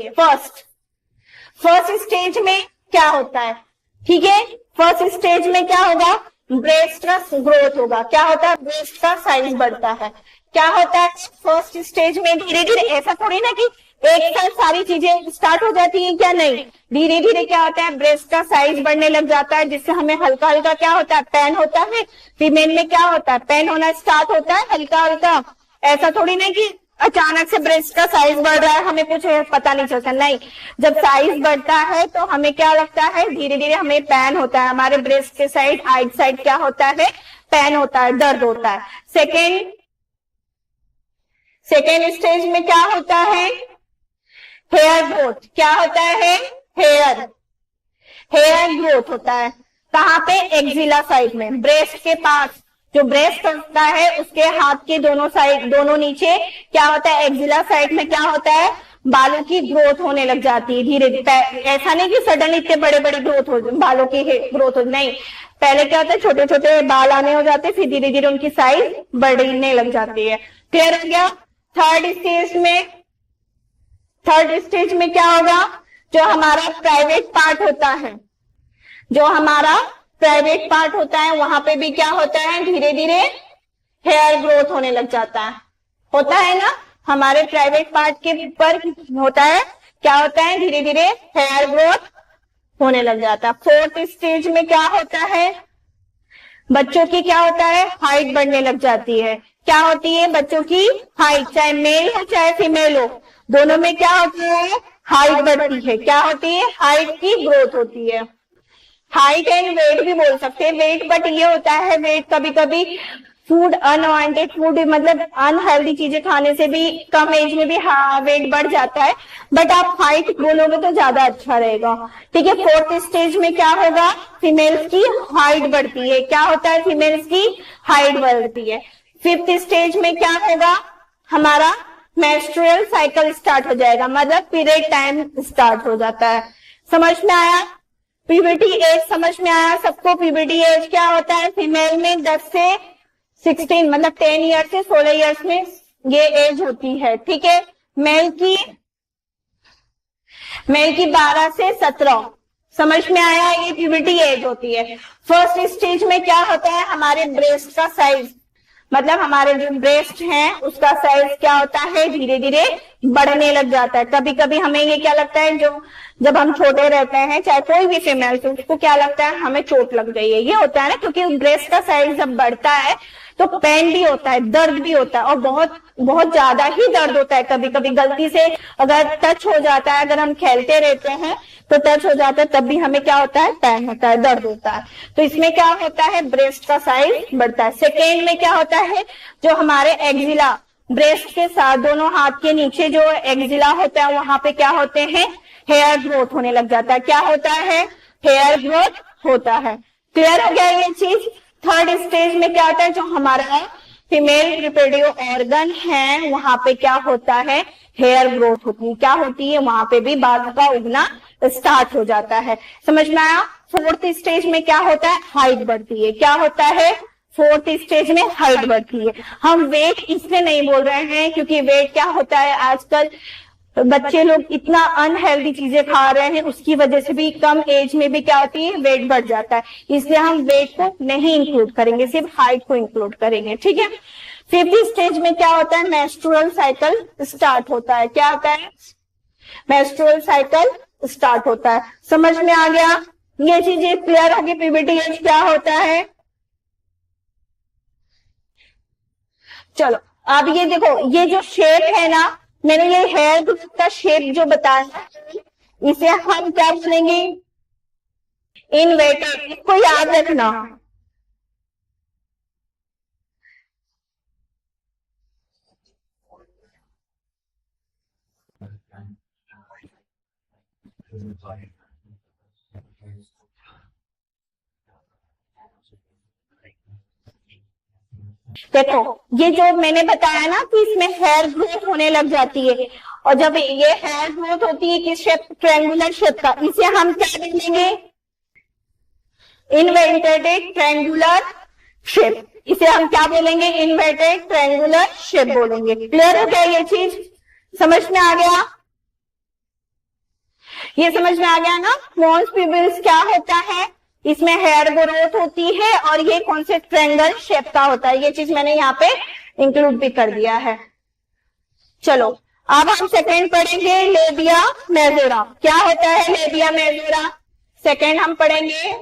फर्स्ट स्टेज में क्या होता है, ठीक है, फर्स्ट स्टेज में क्या होगा, ब्रेस्ट का ग्रोथ होगा। क्या होता है, ब्रेस्ट का साइज बढ़ता है। क्या होता है फर्स्ट स्टेज में, धीरे धीरे, ऐसा थोड़ी ना कि एक साथ सारी चीजें स्टार्ट हो जाती है, क्या नहीं, धीरे धीरे क्या होता है, ब्रेस्ट का साइज बढ़ने लग जाता है, जिससे हमें हल्का हल्का क्या होता है, पेन होता है। फीमेल में क्या होता है, पेन होना स्टार्ट होता है हल्का हल्का, ऐसा थोड़ी ना कि अचानक से ब्रेस्ट का साइज बढ़ रहा है, हमें कुछ पता नहीं चलता, नहीं। जब साइज बढ़ता है तो हमें क्या लगता है, धीरे धीरे हमें पेन होता है, हमारे ब्रेस्ट के साइड, आइट साइड क्या होता है, पेन होता है, दर्द होता है। सेकेंड स्टेज में क्या होता है, हेयर ग्रोथ। क्या होता है, हेयर ग्रोथ होता है। कहाँ पे, एक्जिला साइड में, ब्रेस्ट के पास, जो ब्रेस्ट होता है उसके हाथ के दोनों साइड, दोनों नीचे क्या होता है, एक्जिला साइड में क्या होता है, बालों की ग्रोथ होने लग जाती है धीरे धीरे। ऐसा नहीं कि सडन इतने बड़े बड़े ग्रोथ हो, बालों की ग्रोथ हो, नहीं, पहले क्या होता है, छोटे छोटे बाल आने हो जाते, फिर धीरे धीरे उनकी साइज बढ़ने लग जाती है। क्लियर हो गया। थर्ड स्टेज में क्या होगा, जो हमारा प्राइवेट पार्ट होता है, वहां पे भी क्या होता है, धीरे धीरे हेयर ग्रोथ होने लग जाता है, होता है ना, हमारे प्राइवेट पार्ट के ऊपर होता है, क्या होता है, धीरे धीरे हेयर ग्रोथ होने लग जाता है। फोर्थ स्टेज में क्या होता है, बच्चों की क्या होता है, हाइट बढ़ने लग जाती है। क्या होती है, बच्चों की हाइट, चाहे मेल हो चाहे फीमेल हो, दोनों में क्या होती है, हाइट बढ़ती है। क्या होती है, हाइट की ग्रोथ होती है। हाइट एंड वेट भी बोल सकते हैं, वेट, बट ये होता है, वेट कभी कभी फूड, अनवांटेड फूड, मतलब अनहेल्दी चीजें खाने से भी कम एज में भी वेट बढ़ जाता है, बट आप हाइट बोलोगे तो ज्यादा अच्छा रहेगा, ठीक है। फोर्थ स्टेज में क्या होगा, फीमेल्स की हाइट बढ़ती है। क्या होता है, फीमेल्स की हाइट बढ़ती है। फिफ्थ स्टेज में क्या होगा, हमारा मेंस्ट्रुअल साइकिल स्टार्ट हो जाएगा, मतलब पीरियड टाइम स्टार्ट हो जाता है। समझ में आया, प्यूबर्टी एज समझ में आया सबको। प्यूबर्टी एज क्या होता है, फीमेल में 10 से 16, मतलब 10 ईयर से 16 ईयर्स में ये एज होती है, ठीक है। मेल की 12 से 17, समझ में आया, ये प्यूबर्टी एज होती है। फर्स्ट स्टेज में क्या होता है, हमारे ब्रेस्ट का साइज, मतलब हमारे जो ब्रेस्ट है उसका साइज क्या होता है, धीरे धीरे बढ़ने लग जाता है। कभी कभी हमें ये क्या लगता है, जो जब हम छोटे रहते हैं, चाहे कोई भी फीमेल, तो उसको क्या लगता है, हमें चोट लग गई है, ये होता है ना, क्योंकि ब्रेस्ट का साइज जब बढ़ता है तो पेन भी होता है, दर्द भी होता है, और बहुत बहुत ज्यादा ही दर्द होता है। कभी कभी गलती से अगर टच हो जाता है, अगर हम खेलते रहते हैं तो टच हो जाता है, तब भी हमें क्या होता है, पेन होता है, दर्द होता है। तो इसमें क्या होता है, ब्रेस्ट का साइज बढ़ता है। सेकेंड में क्या होता है, जो हमारे एक्जिला, ब्रेस्ट के साथ दोनों हाथ के नीचे जो एक्जिला होता है, वहां पे क्या होते हैं, हेयर ग्रोथ होने लग जाता है। क्या होता है, हेयर ग्रोथ होता है। क्लियर हो गया ये चीज। थर्ड स्टेज में क्या होता है, जो हमारा फीमेल रिप्रोडक्टिव ऑर्गन है, वहां पे क्या होता है, हेयर ग्रोथ होती है। क्या होती है, वहां पे भी बाल का उगना स्टार्ट हो जाता है। समझ में आया। फोर्थ स्टेज में क्या होता है, हाइट बढ़ती है। क्या होता है, फोर्थ स्टेज में हाइट बढ़ती है। हम वेट इसलिए नहीं बोल रहे हैं क्योंकि वेट क्या होता है, आजकल बच्चे लोग इतना अनहेल्दी चीजें खा रहे हैं, उसकी वजह से भी कम एज में भी क्या होती है, वेट बढ़ जाता है। इसलिए हम वेट को नहीं इंक्लूड करेंगे, सिर्फ हाइट को इंक्लूड करेंगे, ठीक है। फिफ्थ स्टेज में क्या होता है, मेंस्ट्रुअल साइकिल स्टार्ट होता है। क्या होता है, मेंस्ट्रुअल साइकिल स्टार्ट होता है। समझ में आ गया, ये चीजें क्लियर होगी। प्यूबर्टी एज क्या होता है। चलो अब ये देखो, ये जो शेप है ना, मैंने ये हेयर ग्रोथ का शेप जो बताया, इसे हम क्या बोलेंगे, इन्वर्टेड। इसको याद रखना। देखो ये जो मैंने बताया ना कि इसमें हेयर ग्रोथ होने लग जाती है, और जब ये हेयर ग्रोथ होती है किस शेप, ट्रायंगुलर शेप का, इसे हम क्या बोलेंगे, इन्वर्टेड ट्रायंगुलर शेप। इसे हम क्या बोलेंगे, इन्वर्टेड ट्रायंगुलर शेप बोलेंगे। क्लियर हो गया, ये चीज समझ में आ गया, ये समझ में आ गया ना। मॉन्स प्यूबिल्स क्या होता है, इसमें हेयर ग्रोथ होती है और ये कौन से ट्रायंगल शेप का होता है, ये चीज मैंने यहाँ पे इंक्लूड भी कर दिया है। चलो अब हम सेकेंड पढ़ेंगे, लेबिया मेजोरा। क्या होता है लेबिया मेजोरा, सेकेंड हम पढ़ेंगे।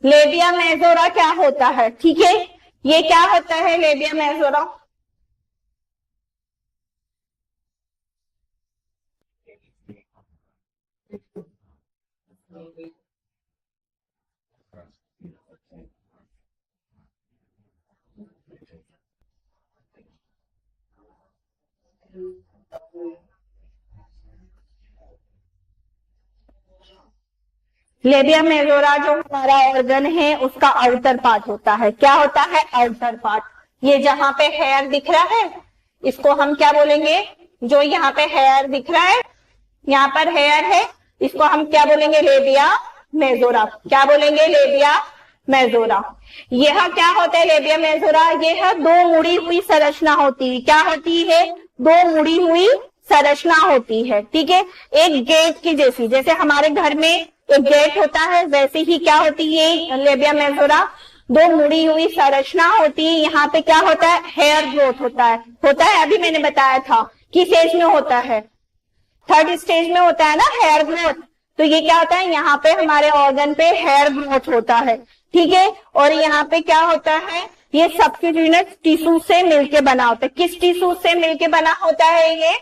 लेबिया मेजोरा क्या होता है, ठीक है, ये क्या होता है लेबिया मेजोरा। लेबिया मेजोरा जो हमारा ऑर्गन है उसका आउटर पार्ट होता है। क्या होता है, आउटर पार्ट। ये जहां पे हेयर दिख रहा है इसको हम क्या बोलेंगे, जो यहाँ पे हेयर दिख रहा है, यहाँ पर हेयर है, इसको हम क्या बोलेंगे, लेबिया मेजोरा। क्या बोलेंगे, लेबिया मेजोरा। यह क्या होता है लेबिया मेजोरा, यह दो मुड़ी हुई संरचना होती है। क्या होती है, दो मुड़ी हुई संरचना होती है, ठीक है, एक गेट की जैसी। जैसे हमारे घर में एक गेट होता है वैसे ही क्या होती है लेबिया मेजोरा, दो मुड़ी हुई संरचना होती है। यहाँ पे क्या होता है, हेयर ग्रोथ होता है। अभी मैंने बताया था किस स्टेज में होता है, थर्ड स्टेज में होता है ना हेयर ग्रोथ। तो ये क्या होता है, यहाँ पे हमारे ऑर्गन पे हेयर ग्रोथ होता है, ठीक है। और यहाँ पे क्या होता है, ये सबक्यूटेनियस टिश्यू से मिलके बना होता है। किस टिश्यू से मिलके बना होता है, ये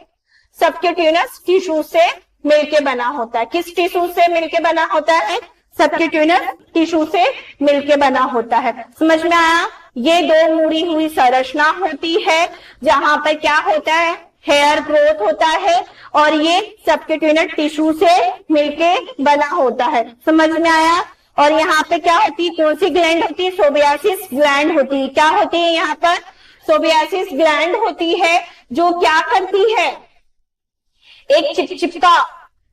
सबक्यूटेनियस टिश्यू से मिलके बना होता है। किस टिश्यू से मिलके बना होता है, सबक्यूटेनियस टिश्यू से मिलके बना होता है। समझ में आया, ये दो मुड़ी हुई संरचना होती है जहां पर क्या होता है, हेयर ग्रोथ होता है, और ये सबक्यूटेनियस टिश्यू से मिलके बना होता है। समझ में आया। और यहाँ पे क्या होती है, कौन सी ग्लैंड होती है, सोबियासिस ग्लैंड होती है। क्या होती है यहाँ पर, सोबियासिस ग्लैंड होती है, जो क्या करती है, एक चिपचिपका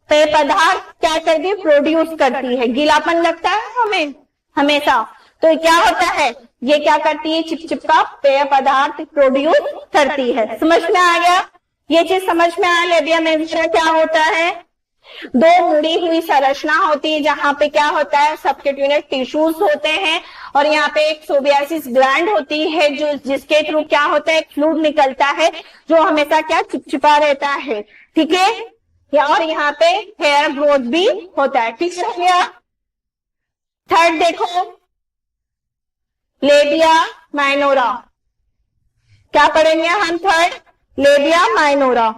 पेय पदार्थ क्या करती है, प्रोड्यूस करती है। गीलापन लगता है हमें हमेशा, तो क्या होता है, ये क्या करती है, चिपचिपका पेय पदार्थ प्रोड्यूस करती है। समझ में आ गया, ये चीज समझ में आया। लेबिया मेजोरा क्या होता है, दो मुड़ी हुई संरचना होती है जहां पे क्या होता है, सबक्यूटेनियस टिश्यूज होते हैं, और यहाँ पे एक सोबियासिस ग्लैंड होती है जो जिसके थ्रू क्या होता है, एक फ्लूइड निकलता है जो हमेशा क्या चिपचिपा रहता है, ठीक है। और यहाँ पे हेयर ग्रोथ भी होता है, ठीक है भैया। थर्ड देखो, लेबिया माइनोरा। क्या पढ़ेंगे हम थर्ड, लेबिया माइनोरा।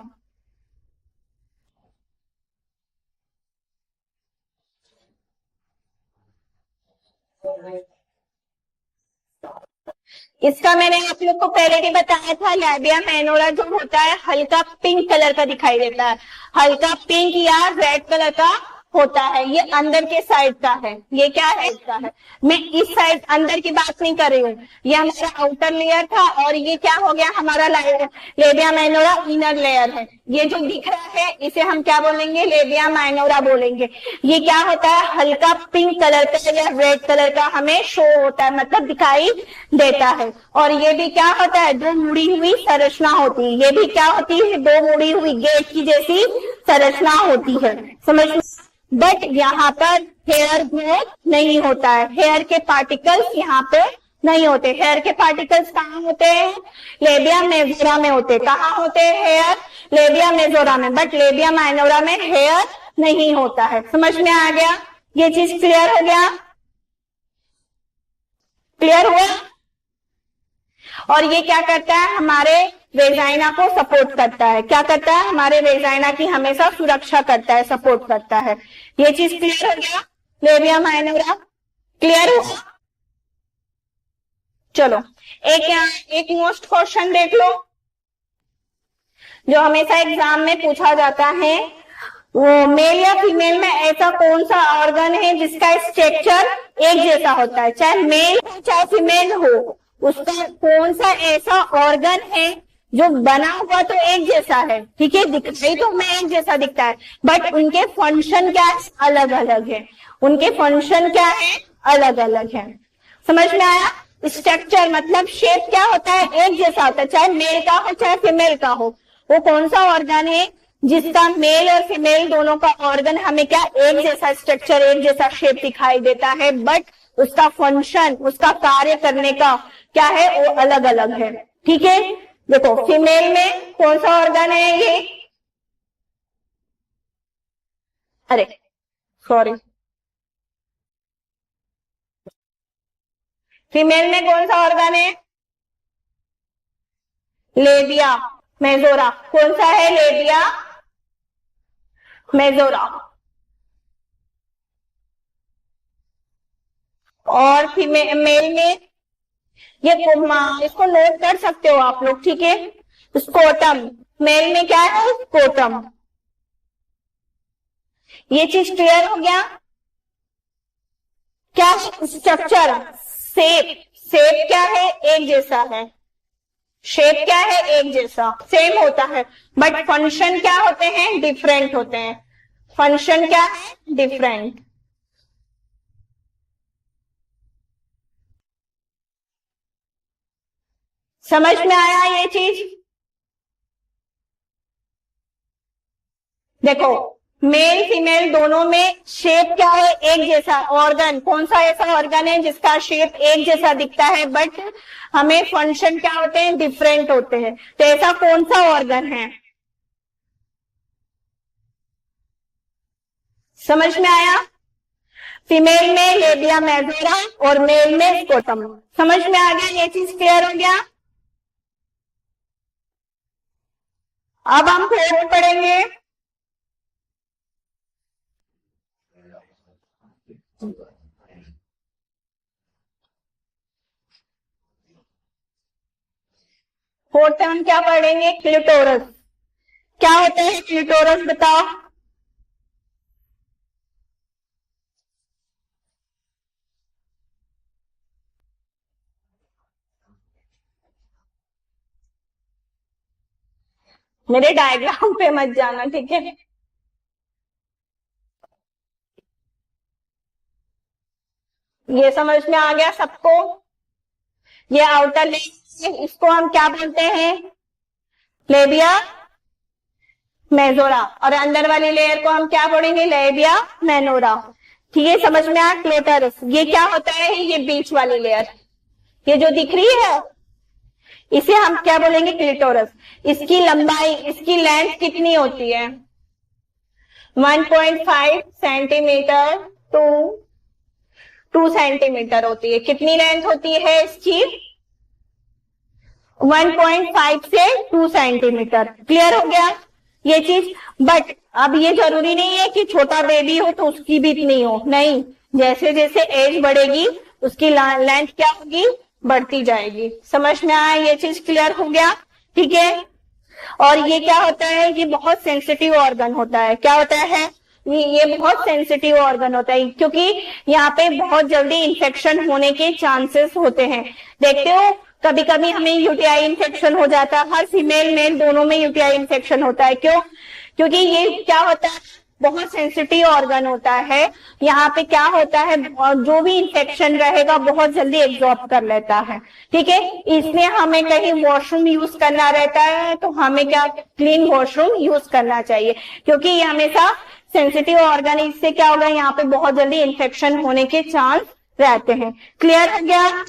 इसका मैंने आप लोग को पहले भी बताया था, लेबिया माइनोरा जो होता है हल्का पिंक कलर का दिखाई देता है, हल्का पिंक या रेड कलर का होता है। ये अंदर के साइड का है, ये क्या है, इसका है। मैं इस साइड अंदर की बात नहीं कर रही हूँ, ये हमारा आउटर लेयर था, और ये क्या हो गया हमारा लेबिया माइनोरा इनर लेयर है। ये जो दिख रहा है इसे हम क्या बोलेंगे, लेबिया माइनोरा बोलेंगे। ये क्या होता है, हल्का पिंक कलर का या रेड कलर का हमें शो होता है, मतलब दिखाई देता है। और ये भी क्या होता है, दो मुड़ी हुई संरचना होती है। ये भी क्या होती है, दो मुड़ी हुई गेट की जैसी संरचना होती है, समझ में। बट यहाँ पर हेयर ग्रोथ नहीं होता है, हेयर के पार्टिकल्स यहाँ पे नहीं होते। हेयर के पार्टिकल्स कहाँ होते हैं? लेबिया मेजोरा में होते हैं। कहाँ होते हैं हेयर? लेबिया मेजोरा में। बट लेबिया माइनोरा में हेयर नहीं होता है। समझ में आ गया? ये चीज क्लियर हो गया? क्लियर हुआ? और ये क्या करता है? हमारे वेजाइना को सपोर्ट करता है। क्या करता है? हमारे वेजाइना की हमेशा सुरक्षा करता है, सपोर्ट करता है। ये चीज क्लियर हो गया? लेबिया माइनोरा क्लियर हुआ? चलो एक मोस्ट क्वेश्चन देख लो जो हमेशा एग्जाम में पूछा जाता है। वो मेल या फीमेल में ऐसा कौन सा ऑर्गन है जिसका स्ट्रक्चर एक जैसा होता है? चाहे मेल हो चाहे फीमेल हो, उसका कौन सा ऐसा ऑर्गन है जो बना हुआ तो एक जैसा है, ठीक है, दिखाई तो हमें एक जैसा दिखता है, बट उनके फंक्शन क्या है? अलग अलग है। उनके फंक्शन क्या है? अलग अलग है। समझ में आया? स्ट्रक्चर मतलब शेप क्या होता है? एक जैसा होता है, चाहे मेल का हो चाहे फीमेल का हो। वो कौन सा ऑर्गन है जिसका मेल और फीमेल दोनों का ऑर्गन हमें क्या एक जैसा स्ट्रक्चर, एक जैसा शेप दिखाई देता है, बट उसका फंक्शन, उसका कार्य करने का क्या है? वो अलग अलग है। ठीक है, देखो फीमेल में कौन सा ऑर्गन है ये? अरे सॉरी, फीमेल में कौन सा ऑर्गन है? Labia majora. कौन सा है? Labia majora. और फीमेल मेल में ये इसको नोट कर सकते हो आप लोग, ठीक है। स्कोटम, मेल में क्या है? स्कोटम। ये चीज क्लियर हो गया? क्या स्ट्रक्चर, शेप, शेप क्या है? एक जैसा है। शेप क्या है? एक जैसा, सेम होता है, बट फंक्शन क्या होते हैं? डिफरेंट होते हैं। फंक्शन क्या है? डिफरेंट। समझ में आया ये चीज? देखो मेल फीमेल दोनों में शेप क्या है? एक जैसा। ऑर्गन कौन सा ऐसा ऑर्गन है जिसका शेप एक जैसा दिखता है, बट हमें फंक्शन क्या होते हैं? डिफरेंट होते हैं। तो ऐसा कौन सा ऑर्गन है? समझ में आया? फीमेल में लेबिया मेजोरा और मेल में स्कोटम। समझ में आ गया? ये चीज क्लियर हो गया? अब हम फोर्थ पढ़ेंगे। फोर्थ में हम क्या पढ़ेंगे? क्लिटोरस। क्या होता है क्लिटोरस? बताओ। मेरे डायग्राम पे मत जाना, ठीक है। ये समझ में आ गया सबको? ये आउटर लेयर, इसको हम क्या बोलते हैं? Labia majora. और अंदर वाली लेयर को हम क्या बोलेंगे? लेबिया मेनोरा। ठीक है, समझ में आया? क्लिटोरस ये क्या होता है? ये बीच वाली लेयर, ये जो दिख रही है, इसे हम क्या बोलेंगे? क्लिटोरस। इसकी लंबाई, इसकी लेंथ कितनी होती है? 1.5 सेंटीमीटर टू 2 सेंटीमीटर होती है। कितनी लेंथ होती है इसकी? 1.5 से 2 सेंटीमीटर। क्लियर हो गया ये चीज? बट अब ये जरूरी नहीं है कि छोटा बेबी हो तो उसकी भी इतनी हो, नहीं। जैसे जैसे एज बढ़ेगी उसकी लेंथ क्या होगी? बढ़ती जाएगी। समझ में आया? ये चीज क्लियर हो गया? ठीक है। और ये क्या होता है? ये बहुत सेंसिटिव ऑर्गन होता है। क्या होता है? ये बहुत सेंसिटिव ऑर्गन होता है, क्योंकि यहाँ पे बहुत जल्दी इन्फेक्शन होने के चांसेस होते हैं। देखते हो कभी कभी हमें यूटीआई इन्फेक्शन हो जाता है। हर फीमेल मेल दोनों में यूटीआई इन्फेक्शन होता है। क्यों? क्योंकि ये क्या होता है? बहुत सेंसिटिव ऑर्गन होता है। यहाँ पे क्या होता है, जो भी इंफेक्शन रहेगा बहुत जल्दी एब्जॉर्ब कर लेता है, ठीक है। इसलिए हमें कहीं वॉशरूम यूज करना रहता है तो हमें क्या, क्लीन वॉशरूम यूज करना चाहिए, क्योंकि ये हमेशा सेंसिटिव ऑर्गन, इससे क्या होगा, यहाँ पे बहुत जल्दी इन्फेक्शन होने के चांस रहते हैं। क्लियर हो गया।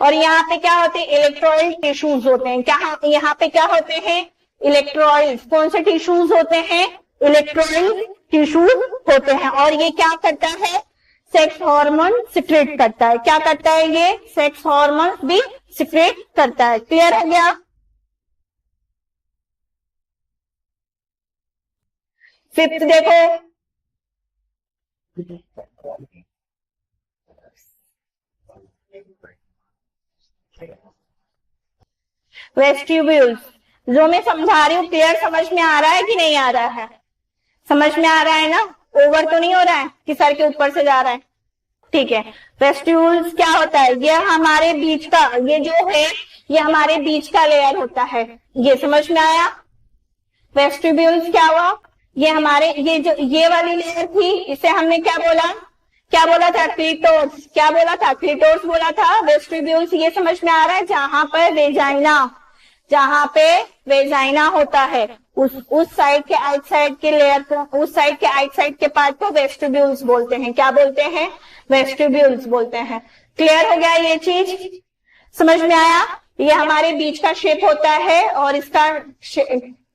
और यहाँ पे क्या होते हैं, इलेक्ट्रॉइड टिश्यूज होते हैं। क्या यहाँ पे क्या होते हैं, इलेक्ट्रॉइड। कौन से टिश्यूज होते हैं, इलेक्ट्रॉइड टिश्यूज होते हैं। और ये क्या करता है, सेक्स हार्मोन सिक्रेट करता है। क्या करता है, ये सेक्स हार्मोन भी सिक्रेट करता है। क्लियर हो गया। फिफ्थ देखो, वेस्टिब्यूल्स। जो मैं समझा रही हूँ क्लियर समझ में आ रहा है कि नहीं आ रहा है, समझ में आ रहा है ना, ओवर तो नहीं हो रहा है कि सर के ऊपर से जा रहा है, ठीक है। वेस्टिब्यूल्स क्या होता है, ये हमारे बीच का, ये जो है ये हमारे बीच का लेयर होता है, ये समझ में आया। वेस्टिब्यूल्स क्या हुआ, ये हमारे, ये जो ये वाली लेयर थी, इसे हमने क्या बोला, क्या बोला था, क्लीटोर्स। क्या बोला था, क्लीटोर्स बोला था। वेस्टिब्यूल्स ये समझ में आ रहा है, जहां पर वेजाइना, जहां पे वेजाइना होता है, उस साइड के आउटसाइड के लेयर को, उस साइड के आउटसाइड के पार्ट को वेस्टिब्यूल्स बोलते हैं। क्या बोलते हैं, वेस्टिब्यूल्स बोलते हैं। क्लियर हो गया, ये चीज समझ में आया। ये हमारे बीच का शेप होता है और इसका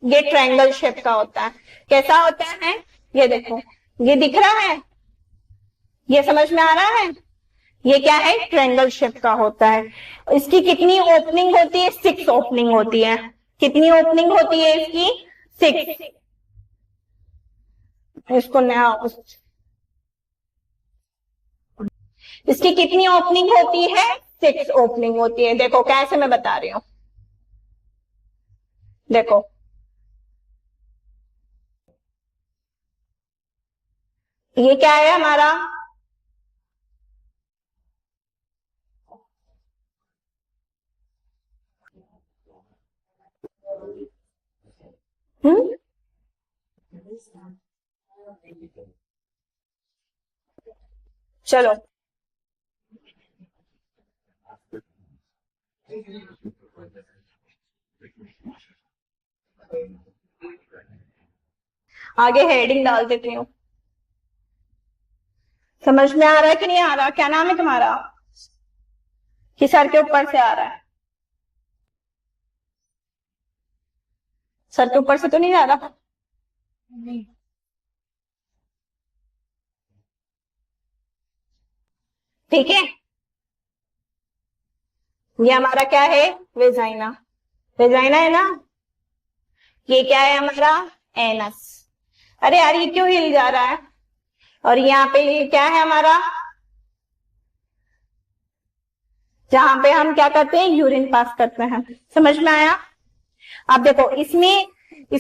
ये ट्रायंगल शेप का होता है। कैसा होता है, ये देखो, ये दिख रहा है, ये समझ में आ रहा है, ये क्या है, ट्रायंगल शेप का होता है। इसकी कितनी ओपनिंग होती है, 6 ओपनिंग होती है। कितनी ओपनिंग होती है इसकी, 6। इसको नया, इसकी कितनी ओपनिंग होती है, 6 ओपनिंग होती है। देखो कैसे मैं बता रही हूं, देखो ये क्या है हमारा, चलो आगे हेडिंग डाल देती हूँ। समझ में आ रहा है कि नहीं आ रहा, क्या नाम है तुम्हारा, कि सर के ऊपर से आ रहा है, सर के ऊपर से तो नहीं जा रहा, ठीक है। ये हमारा क्या है, वेजाइना, वेजाइना है ना। ये क्या है हमारा, एनस। अरे यार ये क्यों हिल जा रहा है। और यहाँ पे ये क्या है हमारा, जहां पे हम क्या करते हैं, यूरिन पास करते हैं। समझ में आया। अब देखो इसमें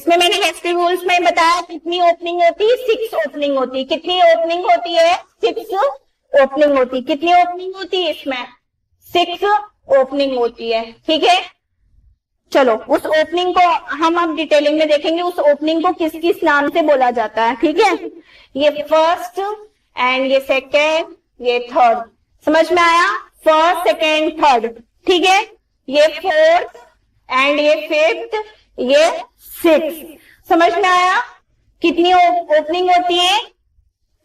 मैंने वेस्टिब्यूल्स में बताया कितनी ओपनिंग होती है, 6 ओपनिंग होती है। कितनी ओपनिंग होती है, 6 ओपनिंग होती है। कितनी ओपनिंग होती है इसमें, 6 ओपनिंग होती है, ठीक है। चलो उस ओपनिंग को हम अब डिटेलिंग में देखेंगे, उस ओपनिंग को किस किस नाम से बोला जाता है, ठीक है। ये फर्स्ट एंड ये सेकेंड, ये थर्ड। समझ में आया, फर्स्ट सेकेंड थर्ड, ठीक है। ये फोर्थ एंड ये फिफ्थ, ये 6। समझ में आया। कितनी ओपनिंग होती है,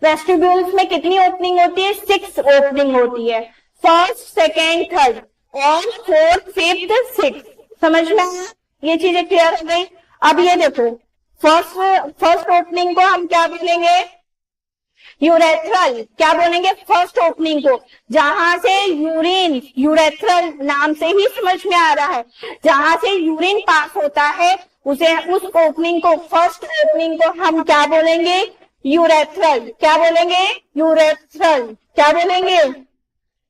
वेस्टिब्यूल्स में कितनी ओपनिंग होती है, 6 ओपनिंग होती है। फर्स्ट सेकेंड थर्ड और फोर्थ फिफ्थ 6। समझ में आया, ये चीजें क्लियर हो गई। अब ये देखो, फर्स्ट ओपनिंग को हम क्या बोलेंगे, यूरेथ्रल। क्या बोलेंगे, फर्स्ट ओपनिंग को, जहां से यूरिन, यूरेथ्रल नाम से ही समझ में आ रहा है, जहां से यूरिन पास होता है उसे, उस ओपनिंग को, फर्स्ट ओपनिंग को हम क्या बोलेंगे, यूरेथ्रल। क्या बोलेंगे, यूरेथ्रल। क्या बोलेंगे,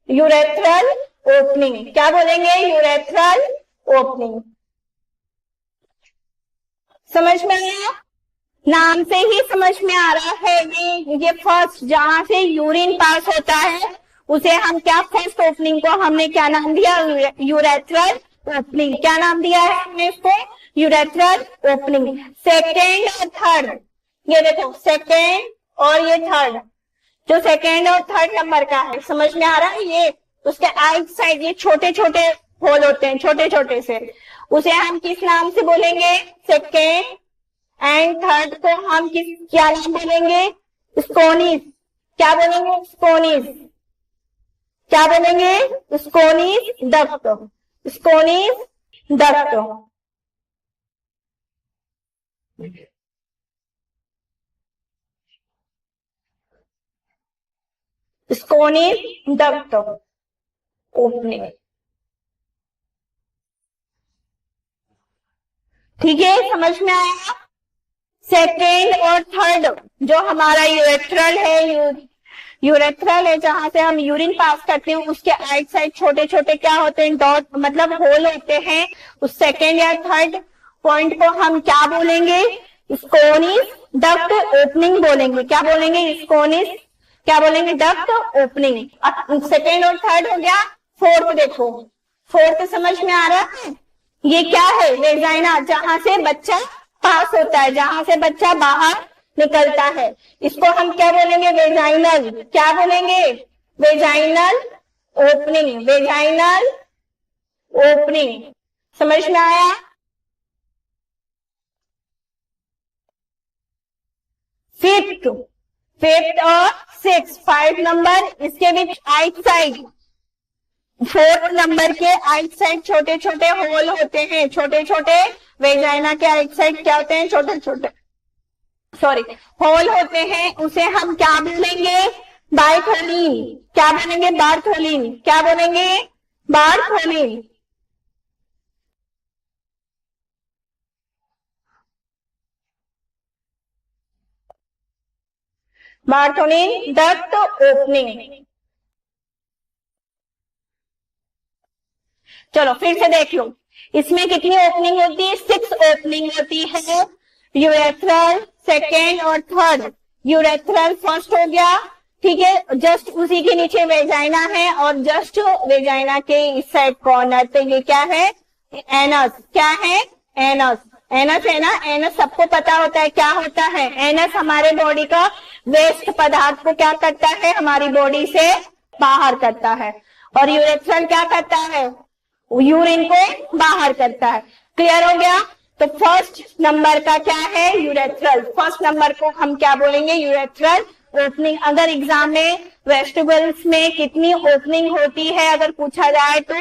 यूरेथ्रल ओपनिंग। क्या बोलेंगे, यूरेथ्रल ओपनिंग। समझ में आया, नाम से ही समझ में आ रहा है। ये फर्स्ट, जहां से यूरिन पास होता है उसे हम क्या, फर्स्ट ओपनिंग को हमने क्या नाम दिया, यूरेथ्रल ओपनिंग। क्या नाम दिया है हमने इसको? Urethral opening. सेकेंड और थर्ड, ये देखो सेकेंड और ये थर्ड, जो सेकेंड और थर्ड नंबर का है, समझ में आ रहा है? ये उसके आइट साइड ये छोटे छोटे होल होते हैं, छोटे छोटे से, उसे हम किस नाम से बोलेंगे? सेकेंड। एंड थर्ड को हम क्या नाम बोलेंगे? स्कोनिस। क्या बोलेंगे? स्कोनिस। क्या बोलेंगे? Skene's duct. Skene's duct. Skene's duct opening. ठीक है, समझ में आया? सेकेंड और थर्ड जो हमारा यूरेथ्रल है, यूरेथ्रल है जहां से हम यूरिन पास करते हैं, उसके आइट साइड छोटे छोटे क्या होते हैं? डॉट, मतलब होल होते हैं। उस सेकेंड या थर्ड पॉइंट को हम क्या बोलेंगे? स्कोनिस डक्ट ओपनिंग बोलेंगे। क्या बोलेंगे? स्कोनिस क्या बोलेंगे? Duct opening. सेकेंड और थर्ड हो गया। फोर्थ देखो, फोर्थ समझ में आ रहा है? ये क्या है? वेजाइना, जहां से बच्चा पास होता है, जहां से बच्चा बाहर निकलता है, इसको हम क्या बोलेंगे? वेजाइनल। क्या बोलेंगे? Vaginal opening. Vaginal opening. समझ में आया? फिफ्थ, फिफ्थ और सिक्स, 5 नंबर, इसके बीच आइट साइड, फोर्थ नंबर के आइट साइड छोटे छोटे होल होते हैं, छोटे छोटे। वेजाइना के आइट साइड क्या होते हैं? छोटे छोटे, सॉरी, होल होते हैं। उसे हम क्या बोलेंगे? बार्थोलिन। क्या बोलेंगे? बार्थोलिन। क्या बोलेंगे? बार्थोलिन। Bartholin duct opening. चलो फिर से देख लो, इसमें कितनी ओपनिंग होती है? 6 ओपनिंग होती है। यूरेथ्रल सेकेंड और थर्ड। यूरेथ्रल फर्स्ट हो गया, ठीक है, जस्ट उसी के नीचे वेजाइना है, और जस्ट वेजाइना के इस साइड कॉर्नर पे ये क्या है? एनस। क्या है? एनस। एनस है ना? एनस सबको पता होता है क्या होता है? एनस हमारे बॉडी का वेस्ट पदार्थ को क्या करता है? हमारी बॉडी से बाहर करता है। और यूरेथ्रल क्या करता है? यूरिन को बाहर करता है। क्लियर हो गया? तो फर्स्ट नंबर का क्या है? यूरेथ्रल। फर्स्ट नंबर को हम क्या बोलेंगे? Urethral opening. अगर एग्जाम में वेस्टिबल्स में कितनी ओपनिंग होती है अगर पूछा जाए तो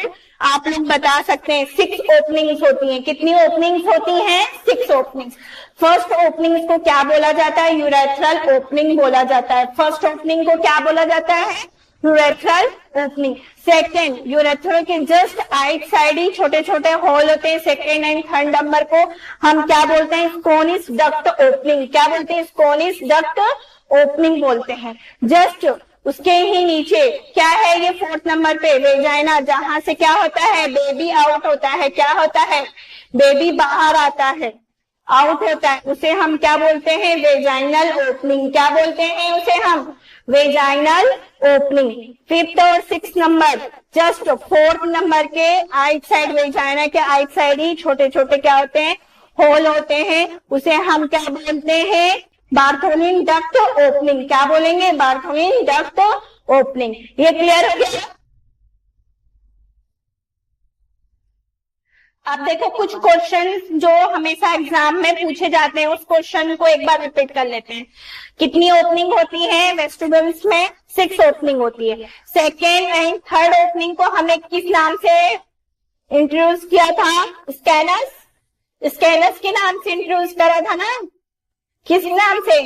आप लोग बता सकते हैं 6 ओपनिंग्स होती हैं। कितनी ओपनिंग्स होती हैं? 6 ओपनिंग्स। फर्स्ट ओपनिंग को क्या बोला जाता है? यूरेथ्रल ओपनिंग बोला जाता है। फर्स्ट ओपनिंग को क्या बोला जाता है? Urethral opening. सेकेंड, यूरेथ्रल के जस्ट आइट साइड ही छोटे छोटे होल होते हैं। सेकेंड एंड थर्ड नंबर को हम क्या बोलते हैं? स्कोनिस डक्ट ओपनिंग। क्या बोलते हैं? स्कोनिस डक्ट ओपनिंग बोलते हैं। जस्ट उसके ही नीचे क्या है? ये फोर्थ नंबर पे वेजाइना, जहां से क्या होता है? बेबी आउट होता है। क्या होता है? बेबी बाहर आता है, आउट होता है, उसे हम क्या बोलते हैं? Vaginal opening. क्या बोलते हैं उसे हम? Vaginal opening. फिफ्थ और six number, just fourth number के आइट साइड, वेजाइना के आइट साइड ही छोटे छोटे क्या होते हैं? होल होते हैं, उसे हम क्या बोलते हैं? Bartholin duct opening. क्या बोलेंगे? Bartholin duct opening. ये क्लियर हो गया? अब देखो कुछ क्वेश्चन जो हमेशा एग्जाम में पूछे जाते हैं, उस क्वेश्चन को एक बार रिपीट कर लेते हैं। कितनी ओपनिंग होती है वेस्टिबल्स में? 6 ओपनिंग होती है। सेकेंड एंड थर्ड ओपनिंग को हमने किस नाम से इंट्रोड्यूस किया था? स्कैनस। स्कैनस के नाम से इंट्रोड्यूस करा था ना? किस नाम से?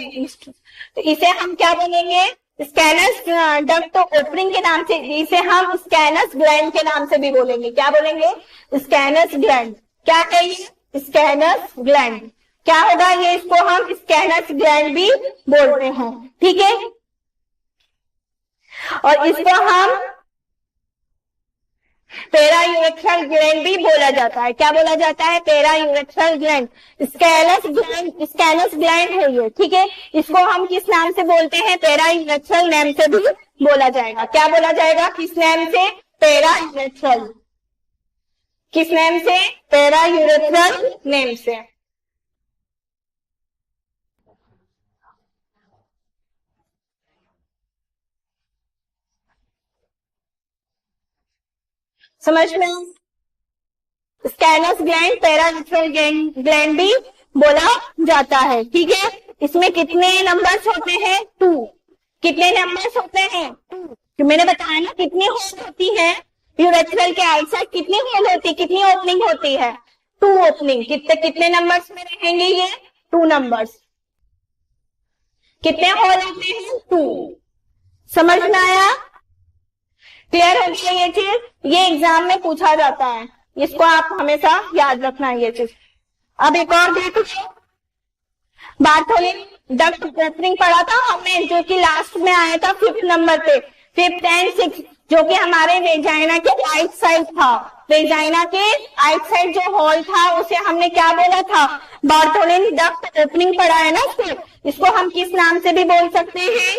तो इसे हम क्या बोलेंगे? स्कैनस डक्ट ओपनिंग के नाम से। इसे हम स्कैनस ग्लैंड के नाम से भी बोलेंगे। क्या बोलेंगे? स्कैनस ग्लैंड। क्या है ये? स्कैनस ग्लैंड। क्या होगा ये? इसको हम स्कैनस ग्लैंड भी बोलते हैं, ठीक है। और इसको हम पेरायूरेथ्रल ग्लैंड भी बोला जाता है। क्या बोला जाता है? पेरायूरेथ्रल ग्लैंड। स्कैनस ग्लैंड, स्कैनस ग्लैंड है ये, ठीक है। इसको हम किस नाम से बोलते हैं? पेरायूरेथ्रल नेम से भी बोला जाएगा। क्या बोला जाएगा? किस नेम से? पेरायूरेथ्रल। किस नेम से? पैरा यूरेथ्रल नेम से। समझ में? स्कैनस ग्लैंड पैरा यूरेथ्रल ग्लैंड भी बोला जाता है। ठीक है, इसमें कितने नंबर्स होते हैं? 2। कितने नंबर्स होते हैं? 2। तो मैंने बताया ना कितनी होल होती है यूरेथ्रल के आउटसाइड, कितनी होल होती, कितनी ओपनिंग होती है? 2 ओपनिंग। कितने कितने नंबर्स में रहेंगे ये? 2 नंबर्स। कितने होल होते हैं? 2। समझ में आया? क्लियर हो गया ये चीज? ये एग्जाम में पूछा जाता है, इसको आप हमेशा याद रखना है ये चीज। अब एक और देखो, बार्थोलिन डक्ट ओपनिंग पढ़ा था हमने, जो कि लास्ट में आया था 5th नंबर पे, 5th एंड 6th, जो कि हमारे वेजाइना के राइट साइड था। वेजाइना के राइट साइड जो हॉल था उसे हमने क्या बोला था? बार्थोलिन डक्ट ओपनिंग पढ़ा है ना इसको हम किस नाम से भी बोल सकते हैं?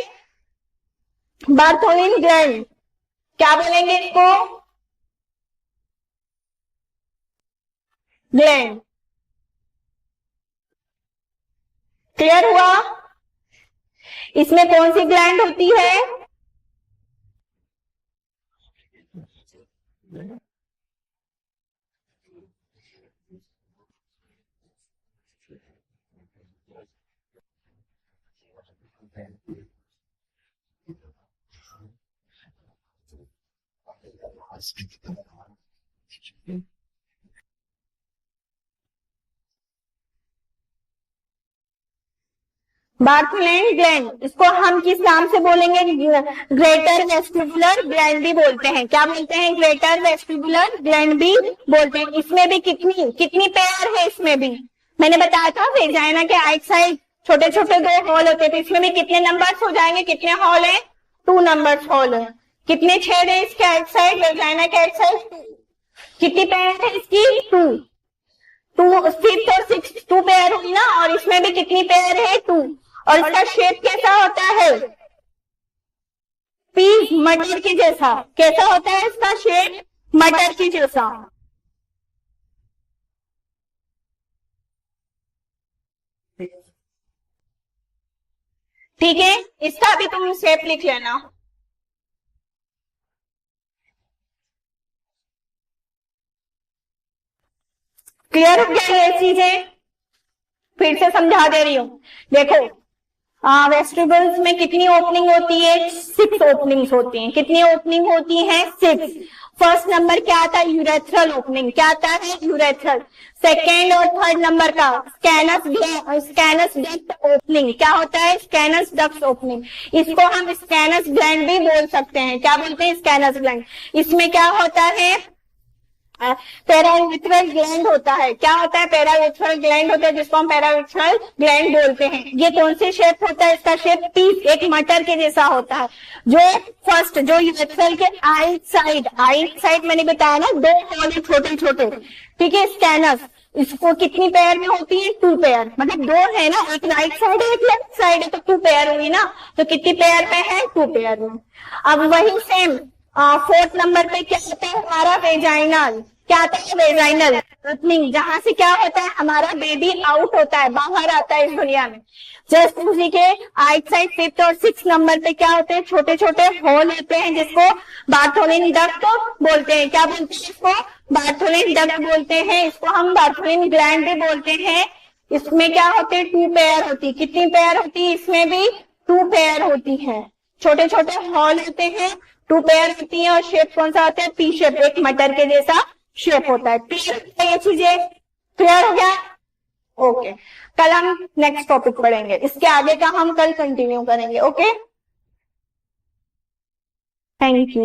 Bartholin gland. क्या बोलेंगे इसको? ग्लैंड। क्लियर हुआ? इसमें कौन सी ग्लैंड होती है? Bartholin gland. इसको हम किस नाम से बोलेंगे? ग्रेटर वेस्टिबुलर ग्लैंड भी बोलते हैं। क्या बोलते हैं? ग्रेटर वेस्टिबुलर ग्लैंड भी बोलते हैं। इसमें भी कितनी कितनी पेयर है? इसमें भी मैंने बताया था वेजाइना के राइट साइड छोटे छोटे 2 हॉल होते थे, इसमें भी कितने नंबर्स हो जाएंगे? कितने हॉल है? 2 नंबर्स हॉल है। कितने छेद है इसके राइट साइड? वेजाइना के राइट साइड 2। कितनी पेयर है इसकी? 2। 2 5th और 6th 2 पेयर हुई ना, और इसमें भी कितनी पेयर है? 2। और इसका शेप कैसा होता है? पीस, मटर के जैसा। कैसा होता है इसका शेप? मटर के जैसा। ठीक है, इसका भी तुम शेप लिख लेना। क्लियर हो गया ये चीजें? फिर से समझा दे रही हूं। देखो, वेस्टिबल्स में कितनी ओपनिंग होती है? 6 ओपनिंग्स होती हैं। कितनी ओपनिंग होती है? 6। फर्स्ट नंबर क्या आता है? Urethral opening. क्या आता है? यूरेथ्रल। सेकेंड और थर्ड नंबर का स्कैनस डक्ट ओपनिंग। क्या होता है? स्कैनस डक्ट ओपनिंग। इसको हम स्कैनस ग्लैंड भी बोल सकते हैं। क्या बोलते हैं? स्कैनस ग्लैंड। इसमें क्या होता है? पैरायूरेथ्रल ग्लैंड होता है। क्या होता है? पैरायूरेथ्रल ग्लैंड होता है, जिसको हम पैरायूरेथ्रल ग्लैंड बोलते हैं। ये कौन सी शेप होता है? इसका शेप पीस, एक मटर के जैसा होता है। जो फर्स्ट जो यूरेथ्रल के आइट साइड मैंने बताया ना, 2 हॉल है छोटे छोटे। ठीक है, स्कैनस। इसको कितनी पेयर में होती है? 2 पेयर। मतलब 2 है ना, एक राइट साइड है एक लेफ्ट साइड है, तो 2 पेयर हुई ना। तो कितनी पेयर में है? 2 पेयर में। अब वही सेम 4th नंबर पे क्या होता है हमारा? वेजाइनल। क्या आता है? वेजाइनल ओपनिंग, जहां से क्या होता है? हमारा बेबी आउट होता है, बाहर आता है इस दुनिया में। जस्ट उसी के राइट साइड 5th और 6th नंबर पे क्या होते हैं? छोटे छोटे होल होते हैं, जिसको बार्थोलिन डक्ट बोलते हैं। क्या बोलते हैं इसको? बार्थोलिन डक्ट बोलते हैं। इसको हम बार्थोलिन ग्लैंड भी बोलते हैं। इसमें क्या होते हैं? 2 पेयर होती। कितनी पेयर होती? इसमें भी 2 पेयर होती है। छोटे छोटे हॉल होते हैं, 2 पेयर होती है, और शेप कौन सा होता है? पी शेप, एक मटर के जैसा शेप होता है। क्लियर ये चीजें? क्लियर हो गया? ओके, कल हम नेक्स्ट टॉपिक पढ़ेंगे। इसके आगे का हम कल कंटिन्यू करेंगे। Okay, thank you.